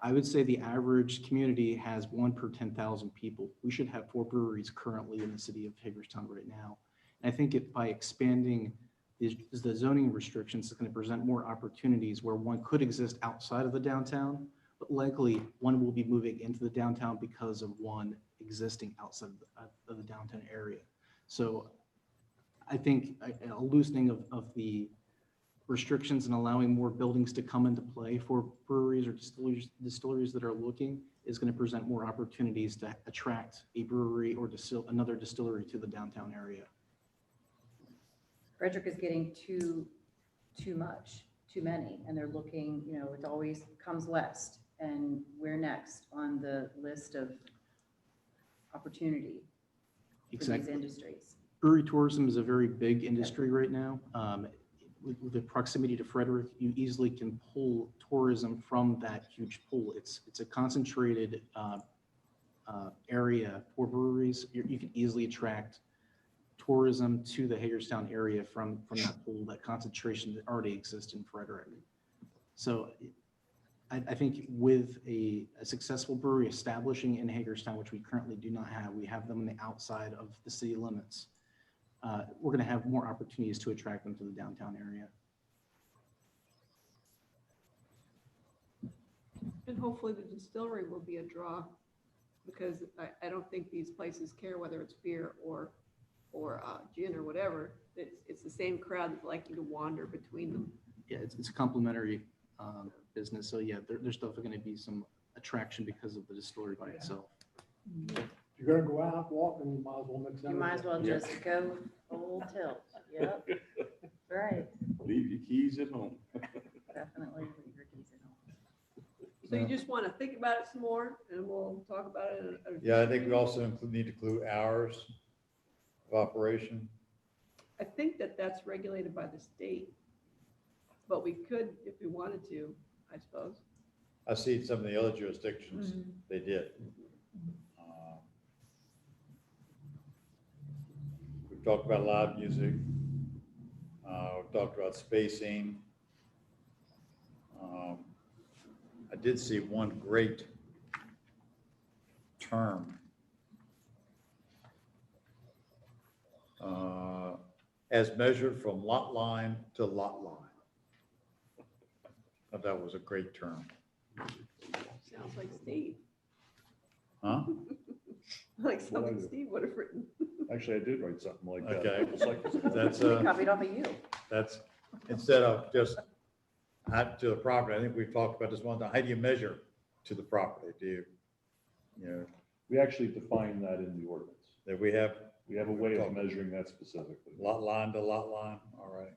I would say the average community has 1 per 10,000 people. We should have 4 breweries currently in the city of Hagerstown right now. And I think by expanding the zoning restrictions, it's going to present more opportunities where one could exist outside of the downtown, but likely one will be moving into the downtown because of one existing outside of the downtown area. So I think a loosening of the restrictions and allowing more buildings to come into play for breweries or distilleries that are looking is going to present more opportunities to attract a brewery or another distillery to the downtown area. Frederick is getting too much, too many, and they're looking, it always comes west, and we're next on the list of opportunity for these Exactly. industries. Brewery tourism is a very big industry right now. With the proximity to Frederick, you easily can pull tourism from that huge pool. It's a concentrated area for breweries. You can easily attract tourism to the Hagerstown area from that pool, that concentration that already exists in Frederick. So I think with a successful brewery establishing in Hagerstown, which we currently do not have, we have them on the outside of the city limits. We're going to have more opportunities to attract them to the downtown area. And hopefully the distillery will be a draw, because I don't think these places care whether it's beer or gin or whatever. It's the same crowd that's likely to wander between them. Yeah, it's a complementary business. So yeah, there's definitely going to be some attraction because of the distillery by itself. If you're gonna go out walking, you might as well mix You everything. might as well Yeah. just go full tilt. Yep. Right. Leave your keys at home. Definitely leave your keys at home. So you just want to think about it some more, and we'll talk about it. at a Yeah, I future think we meeting? also need to include hours of operation. I think that's regulated by the state, but we could, if we wanted to, I suppose. I see some of the other jurisdictions, they did. We've talked about live music. We've talked about spacing. I did see one great term. As measured from lot line to lot line. I thought that was a great term. Sounds like Steve, Huh? like something Steve would have written. Actually, I did write something like that. Okay. It was like- That's, We copied off of you. that's, instead of just add to the property, I think we've talked about this one time, how do you measure to the property? Do you, We actually define that in the ordinance. that we have We have a way of measuring that specifically. lot line to lot line, all right.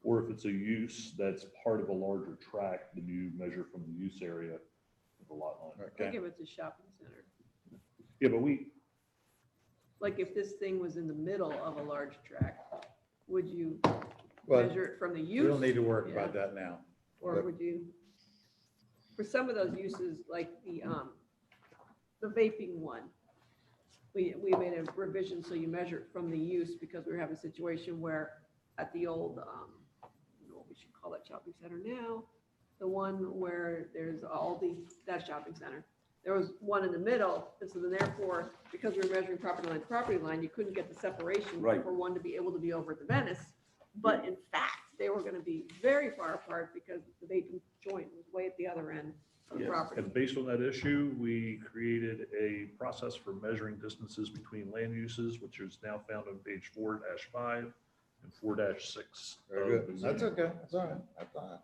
Or if it's a use that's part of a larger tract, then you measure from the use area of the lot line. Think Okay, if it's a shopping center. Yeah, but we, Like if this thing was in the middle of a large tract, would you well, measure it from the we use? don't need to worry about that now. Or would you, for some of those uses, like the vaping one, we made a revision so you measure it from the use, because we were having a situation where at the old, I don't know what we should call that shopping center now, the one where there's that shopping center. There was one in the middle, and so then therefore, because we were measuring property line, you couldn't get the separation Right. for one to be able to be over at the Venice. But in fact, they were gonna be very far apart because the vaping joint was way at the other end of the Yes. property. and based on that issue, we created a process for measuring distances between land uses, which is now found on page 4-5 and 4-6. Very good. That's okay. That's all right. That's all right.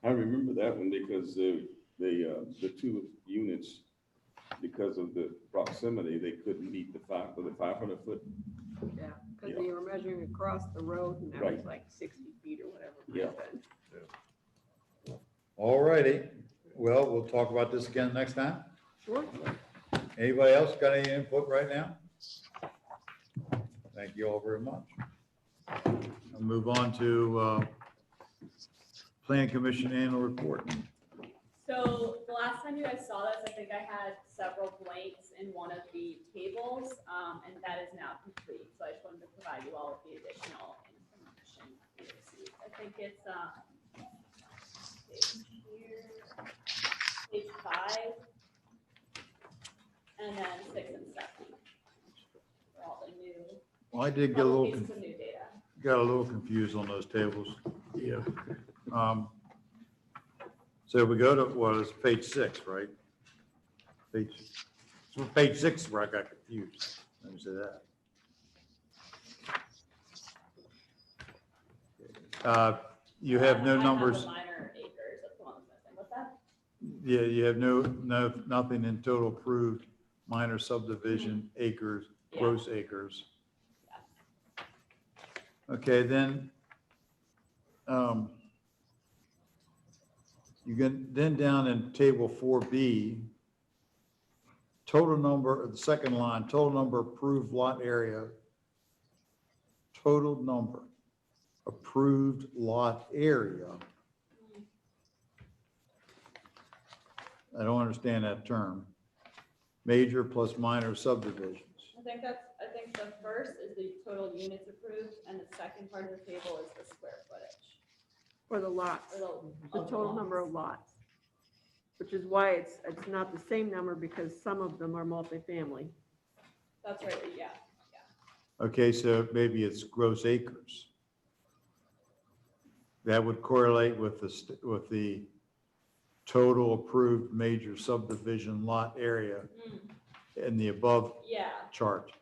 I remember that one because the two units, because of the proximity, they couldn't meet the 500 foot. Yeah, because you were measuring across the road and that was Right. like 60 feet or whatever. it Yeah. might have been. All righty. Well, we'll talk about this again next time. Sure. Anybody else got any input right now? Thank you all very much. I'll move on to Plan Commission Annual Report. So the last time you guys saw this, I think I had several blanks in one of the tables, and that is now complete. So I just wanted to provide you all with the additional it's, page here, page 5, and then 6 and 7. For all the new, Well, I did get a all little, the pieces of new data. got a little confused on those tables. Yeah. So we go to, what is page 6, right? Page 6 is where I got confused. Let me say that. You have no I numbers, the minor acres, that's the one that's missing. What's that? yeah, you have nothing in total approved minor subdivision acres, Yeah. gross acres. Okay, then, you get, then down in table 4B, total number, the second line, total number approved lot area, total number approved lot area. I don't understand that term. Major plus minor subdivisions. I think the first is the total units approved, and the second part of the table is the square footage. For the lots, Or the of total number of lots. Which is why it's not the same number, because some of them are multifamily. That's right, yeah. Okay, so maybe it's gross acres. That would correlate with the total approved major subdivision lot area Mm, in the above Yeah, chart.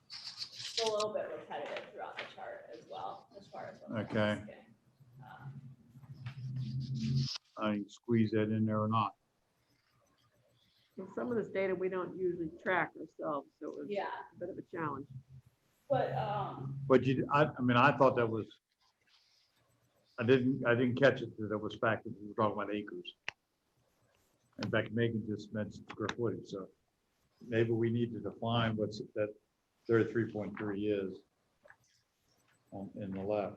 it's a little bit repetitive throughout the chart as well, as far as what we're Okay. asking. I can squeeze that in there or not. And some of this data we don't usually track ourselves, so it was Yeah, a bit of a challenge. but, But I mean, I thought that was, I didn't catch it, that was fact that we were talking about acres. In fact, Megan just mentioned square footage, so maybe we need to define what's that 33.3 is in the left.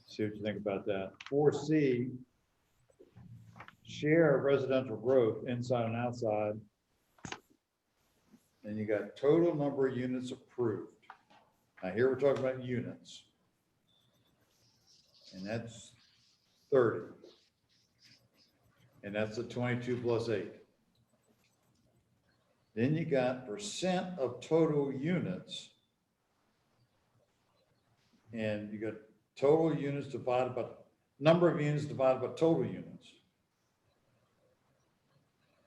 See what you think about that. 4C, share of residential growth inside and outside. And you got total number of units approved. Now here we're talking about units. And that's 30. And that's a 22 plus 8. Then you got percent of total units. And you got total units divided by, number of units divided by total units.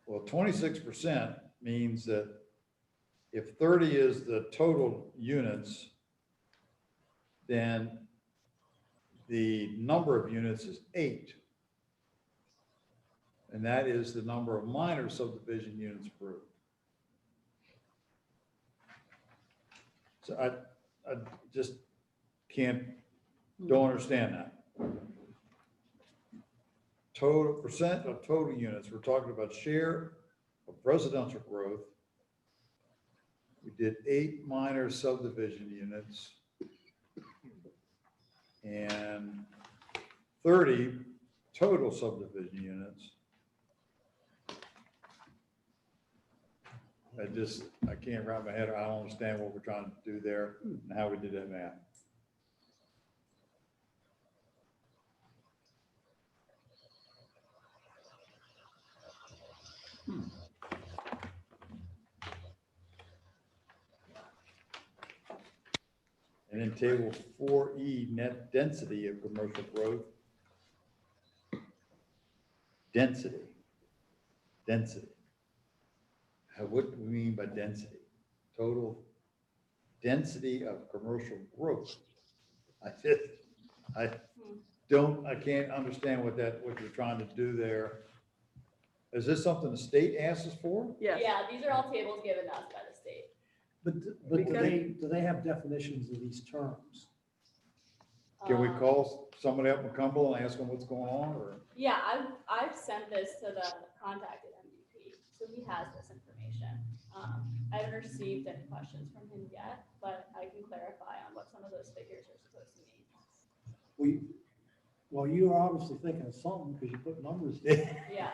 Well, 26% means that if 30 is the total units, then the number of units is 8. And that is the number of minor subdivision units approved. So I just don't understand that. Total percent of total units, we're talking about share of residential growth. We did 8 minor subdivision units and 30 total subdivision units. I can't wrap my head, I don't understand what we're trying to do there and how we did that math. And in table 4E, net density of commercial growth. Density. What do we mean by density? Total density of commercial growth. I can't understand what you're trying to do there. Is this something the state asks us for? Yes. yeah, these are all tables given us by the state. But do they have definitions of these terms? Can we Um, call somebody up in Cumberland and ask them what's going on, or? Yeah, I've sent this to the contacted MVP, so he has this information. I haven't received any questions from him yet, but I can clarify on what some of those figures are supposed to mean. Well, you were obviously thinking of something because you put numbers in. Yeah.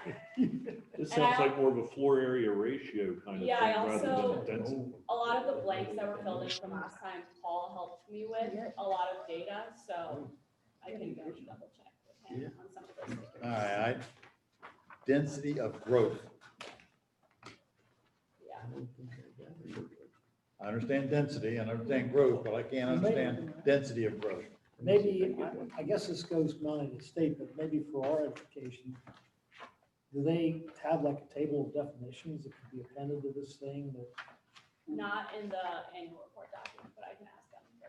This And I sounds like more of a floor area ratio kind of thing Yeah, I rather also- than density. A lot of the blanks that were filled in from last time, Paul helped me with a lot of data, so I can go double check with him on some of those figures. All right, density of growth. Yeah. I understand density, and I understand growth, but I can't understand density of growth. Maybe, I guess this goes not in the state, but maybe for our education, do they have like a table of definitions that could be appended to this thing that? Not in the annual report document, but I can ask them for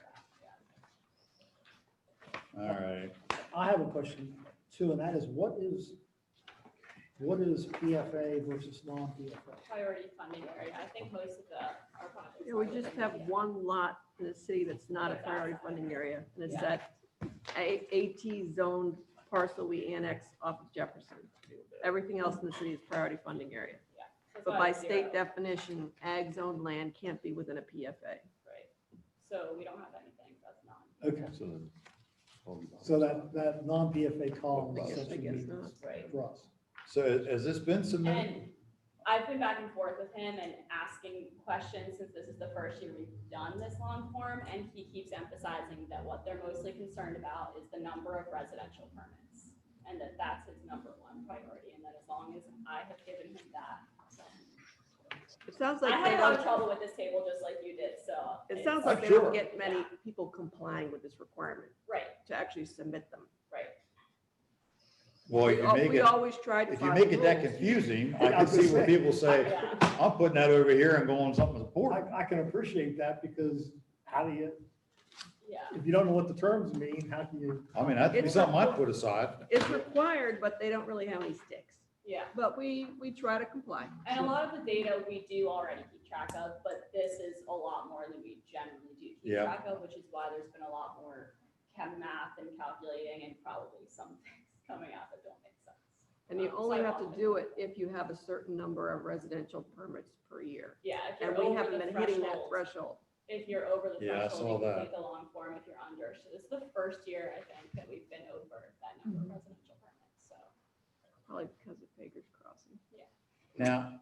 that, yeah. All right, I have a question too, and that is what is PFA versus non-PFA? Priority funding area, I think most of our projects. Yeah, we are just within have the- one lot in the city that's not a priority funding area, and it's that AT zoned parcel we annex off of Jefferson. Everything else in the city is priority funding area. Yeah. So it's But not by a zero, state definition, ag zoned land can't be within a PFA. Right, so we don't have anything that's not. Okay, so that non-PFA column I guess essentially means not. Right. for us. so has this been submitted? And I've been back and forth with him and asking questions since this is the first year we've done this long form, and he keeps emphasizing that what they're mostly concerned about is the number of residential permits, and that that's his number one priority, and that as long as I have given him that. It sounds I like they had a lot of don't, trouble with this table, just like you did, so. it sounds it's- like I'm they sure. don't get many people complying with this requirement Right, to actually submit them. right. Well, if you make We it, always try to if you follow make the it that rules. confusing, I can see where people say, Yeah. I'm putting that over here and going something important. I can appreciate that because how do you, Yeah, if you don't know what the terms mean, how can you? I mean, that'd be It's something I'd put aside. It's required, but they don't really have any sticks. yeah. But we try to comply. And a lot of the data we do already keep track of, but this is a lot more than we generally do keep Yeah. track of, which is why there's been a lot more chem math and calculating and probably some things coming out that don't make sense. And you So only I have to wanted- do it if you have a certain number of residential permits per year. Yeah, if you're And we over haven't the been hitting that threshold, threshold. if you're over the Yeah, I threshold, saw you can that. take the long form. If you're under, so this is the first year, I think, that we've been over that number of residential permits, so. Probably because of Baker's Crossing. Now,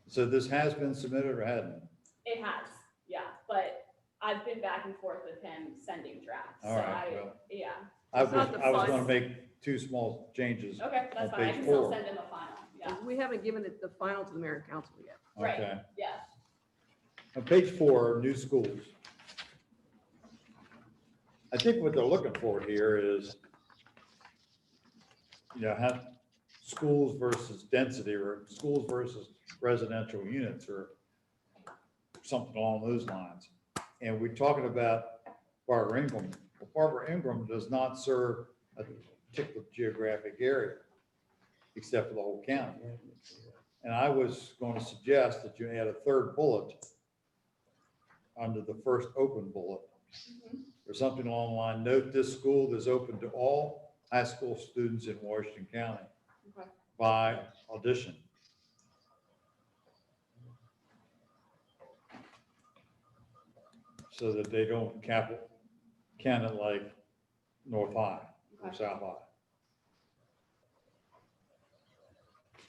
so this has been submitted or hadn't? It has, yeah, but I've been back and forth with him sending drafts, so All right, I, well. yeah. I It's was, not the I was fun. gonna make two small changes. Okay, that's On fine. I page can still 4. send him a final, yeah, We haven't given it the final to the mayor and council yet. Right. Okay. yeah. On page 4, new schools. I think what they're looking for here is, have schools versus density or schools versus residential units or something along those lines. And we're talking about Barbara Ingram. Well, Barbara Ingram does not serve a particular geographic area except for the whole county. And I was going to suggest that you add a third bullet under the first open bullet, or something along the line, note this school is open to all high school students in Washington County Okay. by audition. So that they don't count it like North High or Okay. South High.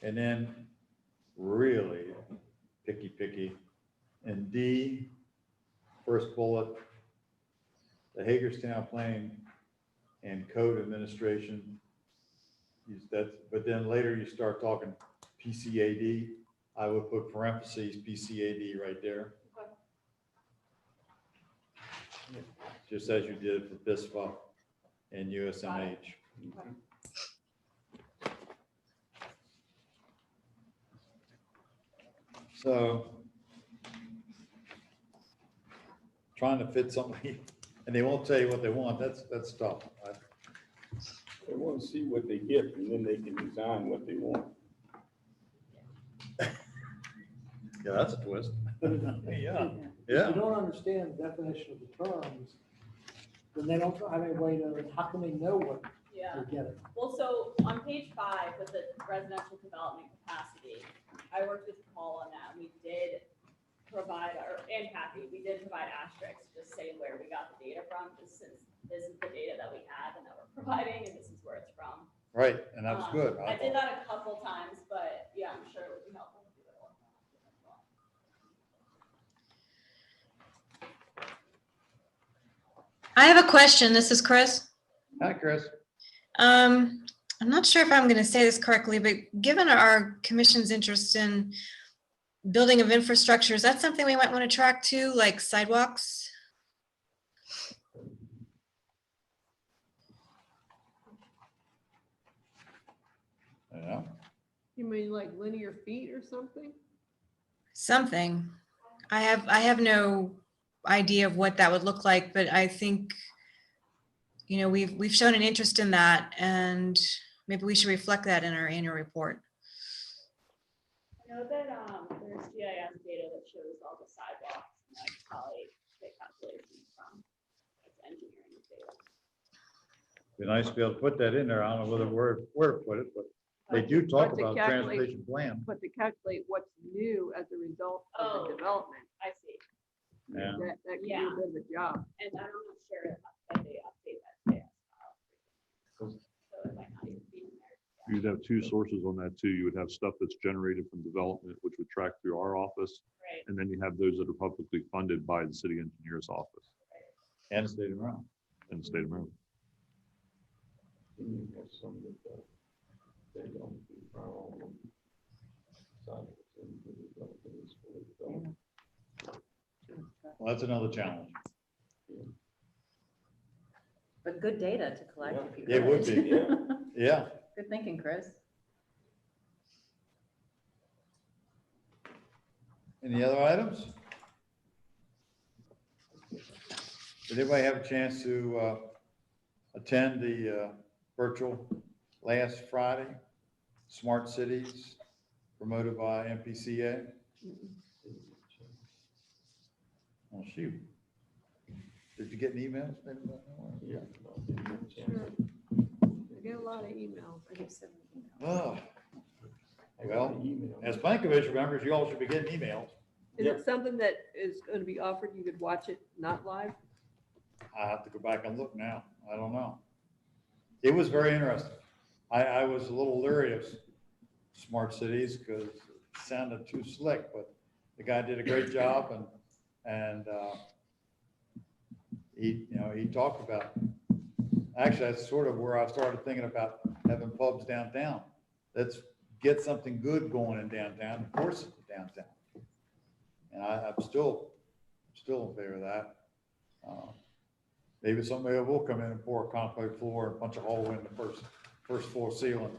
And then really picky, and D, first bullet, the Hagerstown Planning and Code Administration. Use that, but then later you start talking PCAD, I would put parentheses PCAD right there. Okay. Just as you did for BISFA and USMH. Okay. So trying to fit somebody, and they won't tell you what they want, that's tough. They want to see what they get and then they can design what they want. Yeah, that's a twist. Yeah, If you don't understand the definition of the terms, then they don't have any way to, how can they know what Yeah. they're getting? Well, so on page 5 with the residential development capacity, I worked with Paul on that. We did provide, and Kathy, we did provide asterisks, just say where we got the data from, just since this is the data that we have and that we're providing, and this is where it's from. Right, and that's good. I did that a couple times, but yeah, I'm sure it would be helpful to do it all. I have a question. This is Chris. Hi, Chris. I'm not sure if I'm going to say this correctly, but given our commission's interest in building of infrastructure, is that something we might want to track too, like sidewalks? Yeah. You mean like linear feet or something? Something. I have no idea of what that would look like, but I think, you know, we've shown an interest in that, and maybe we should reflect that in our annual report. I know that there's GIS data that shows all the sidewalks, and I could probably take calculations from its engineering data. Be nice to be able to put that in there. I don't know where to put it, but they do talk But to about calculate- transportation plan. But to calculate what's new as a result of Oh. the development, I see, Yeah. that can be Yeah. a bit of a job. and I'm not sure if they update that GIS file. So it might not even be in there. You'd have two sources on that too. You would have stuff that's generated from development, which would track through our office. Right. And then you have those that are publicly funded by the city engineer's office And the state of Maryland. in the state of Maryland. Well, that's another challenge. But good data to collect if you It would could. be, Yeah. Good thinking, Chris. Any other items? Did everybody have a chance to attend the virtual last Friday, Smart Cities promoted by MPCA? Oh, shoot. Did you get an email? Yeah. Sure. I get a lot of emails. Oh, well, as planning commission members, you all should be getting emails. Is it something that is going to be offered? You could watch it not live? I have to go back and look now. I don't know. It was very interesting. I was a little leery of smart cities because it sounded too slick, but the guy did a great job and he talked about, actually, that's sort of where I started thinking about having pubs downtown. Let's get something good going in downtown, of course, it's downtown. And I'm still in favor of that. Maybe somebody will come in and pour a concrete floor and punch a hole in the first floor ceiling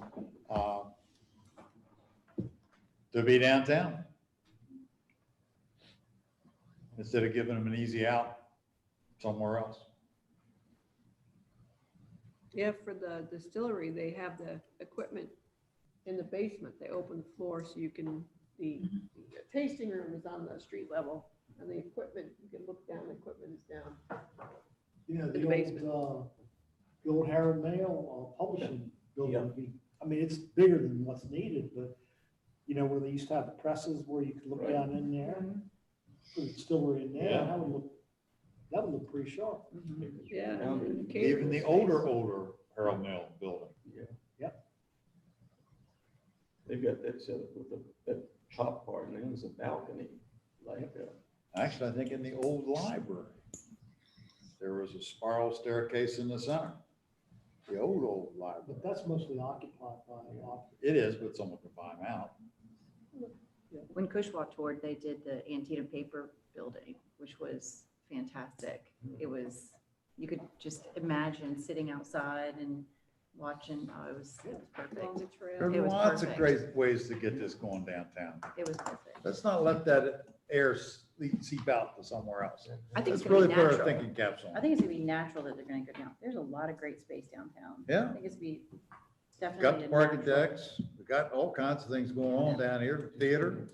to be downtown. Instead of giving them an easy out somewhere else. Yeah, for the distillery, they have the equipment in the basement. They open the floor so you can, the tasting room is on the street level, and the equipment, you can look down, the equipment is down. You know, In the the basement. old Herald Mail publishing building would be, I mean, it's bigger than what's needed, but, you know, where they used to have the presses where you could look down in there, put the distillery in there, Yeah. that would look pretty sharp. Yeah. Yeah. and the Even the catering older Harold Mill building. They've got that set up with that top part, and then there's a balcony, like, Actually, I think in the old library, there was a spiral staircase in the center. The old library. But that's mostly occupied by, It is, but someone can buy them out. When Cushwa toured, they did the Antietam Paper Building, which was fantastic. It was, you could just imagine sitting outside and watching, oh, it was along perfect. the trail. There's It was lots of perfect. great ways to get this going downtown. It was perfect. Let's not let that air seep out to somewhere else. I think it's Let's gonna really be put our natural. thinking caps I on. think it's gonna be natural that they're gonna go down. There's a lot of great space downtown. Yeah. I think it's be Got definitely. the a parking natural- decks, we got all kinds of things going on down here, theater.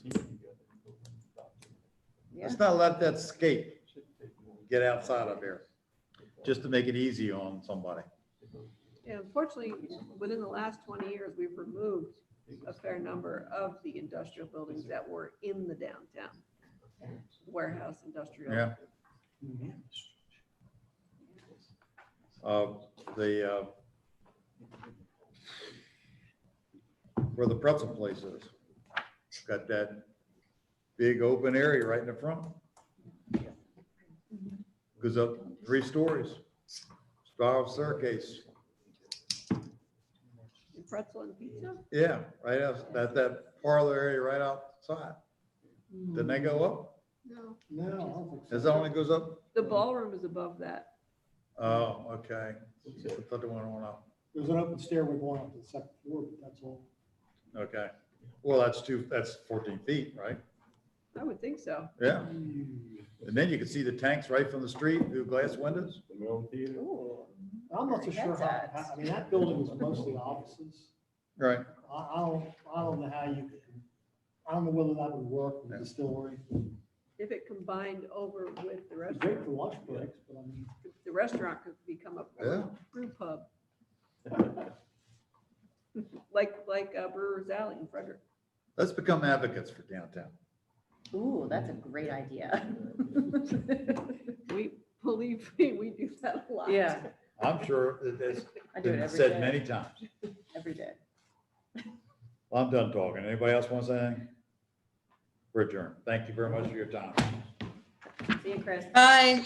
Yeah. Let's not let that escape, get outside of here, just to make it easy on somebody. Yeah, unfortunately, within the last 20 years, we've removed a fair number of the industrial buildings that were in the downtown. Warehouse, industrial. Yeah. the, where the pretzel place is. Got that big open area right in the front. Goes up 3 stories. Spiral staircase. Pretzel and pizza? Yeah, right out, that parlor area right outside. Didn't they go up? No, No, I don't think so. Is that only goes up? the ballroom is above that. Oh, okay. I thought they went on up. There's an open stairway going up to the second floor, but that's all. Okay. Well, that's 14 feet, right? I would think so. Yeah. And then you can see the tanks right from the street through glass windows. I'm not so sure how, I mean, that building was mostly offices. Right. I don't know how you could, I don't know whether that would work with the distillery. If it combined over with the It's great restaurant, for lunch breaks, but I mean, the restaurant could become a Yeah. brew pub. Like Brewer's Alley in Frederick. Let's become advocates for downtown. Ooh, that's a great idea. We believe we do that a lot. Yeah, I'm sure that it's I do it been every said day. many times. Every day. Well, I'm done talking. Anybody else want to say anything? We're adjourned. Thank you very much for your time. See you, Chris. Bye.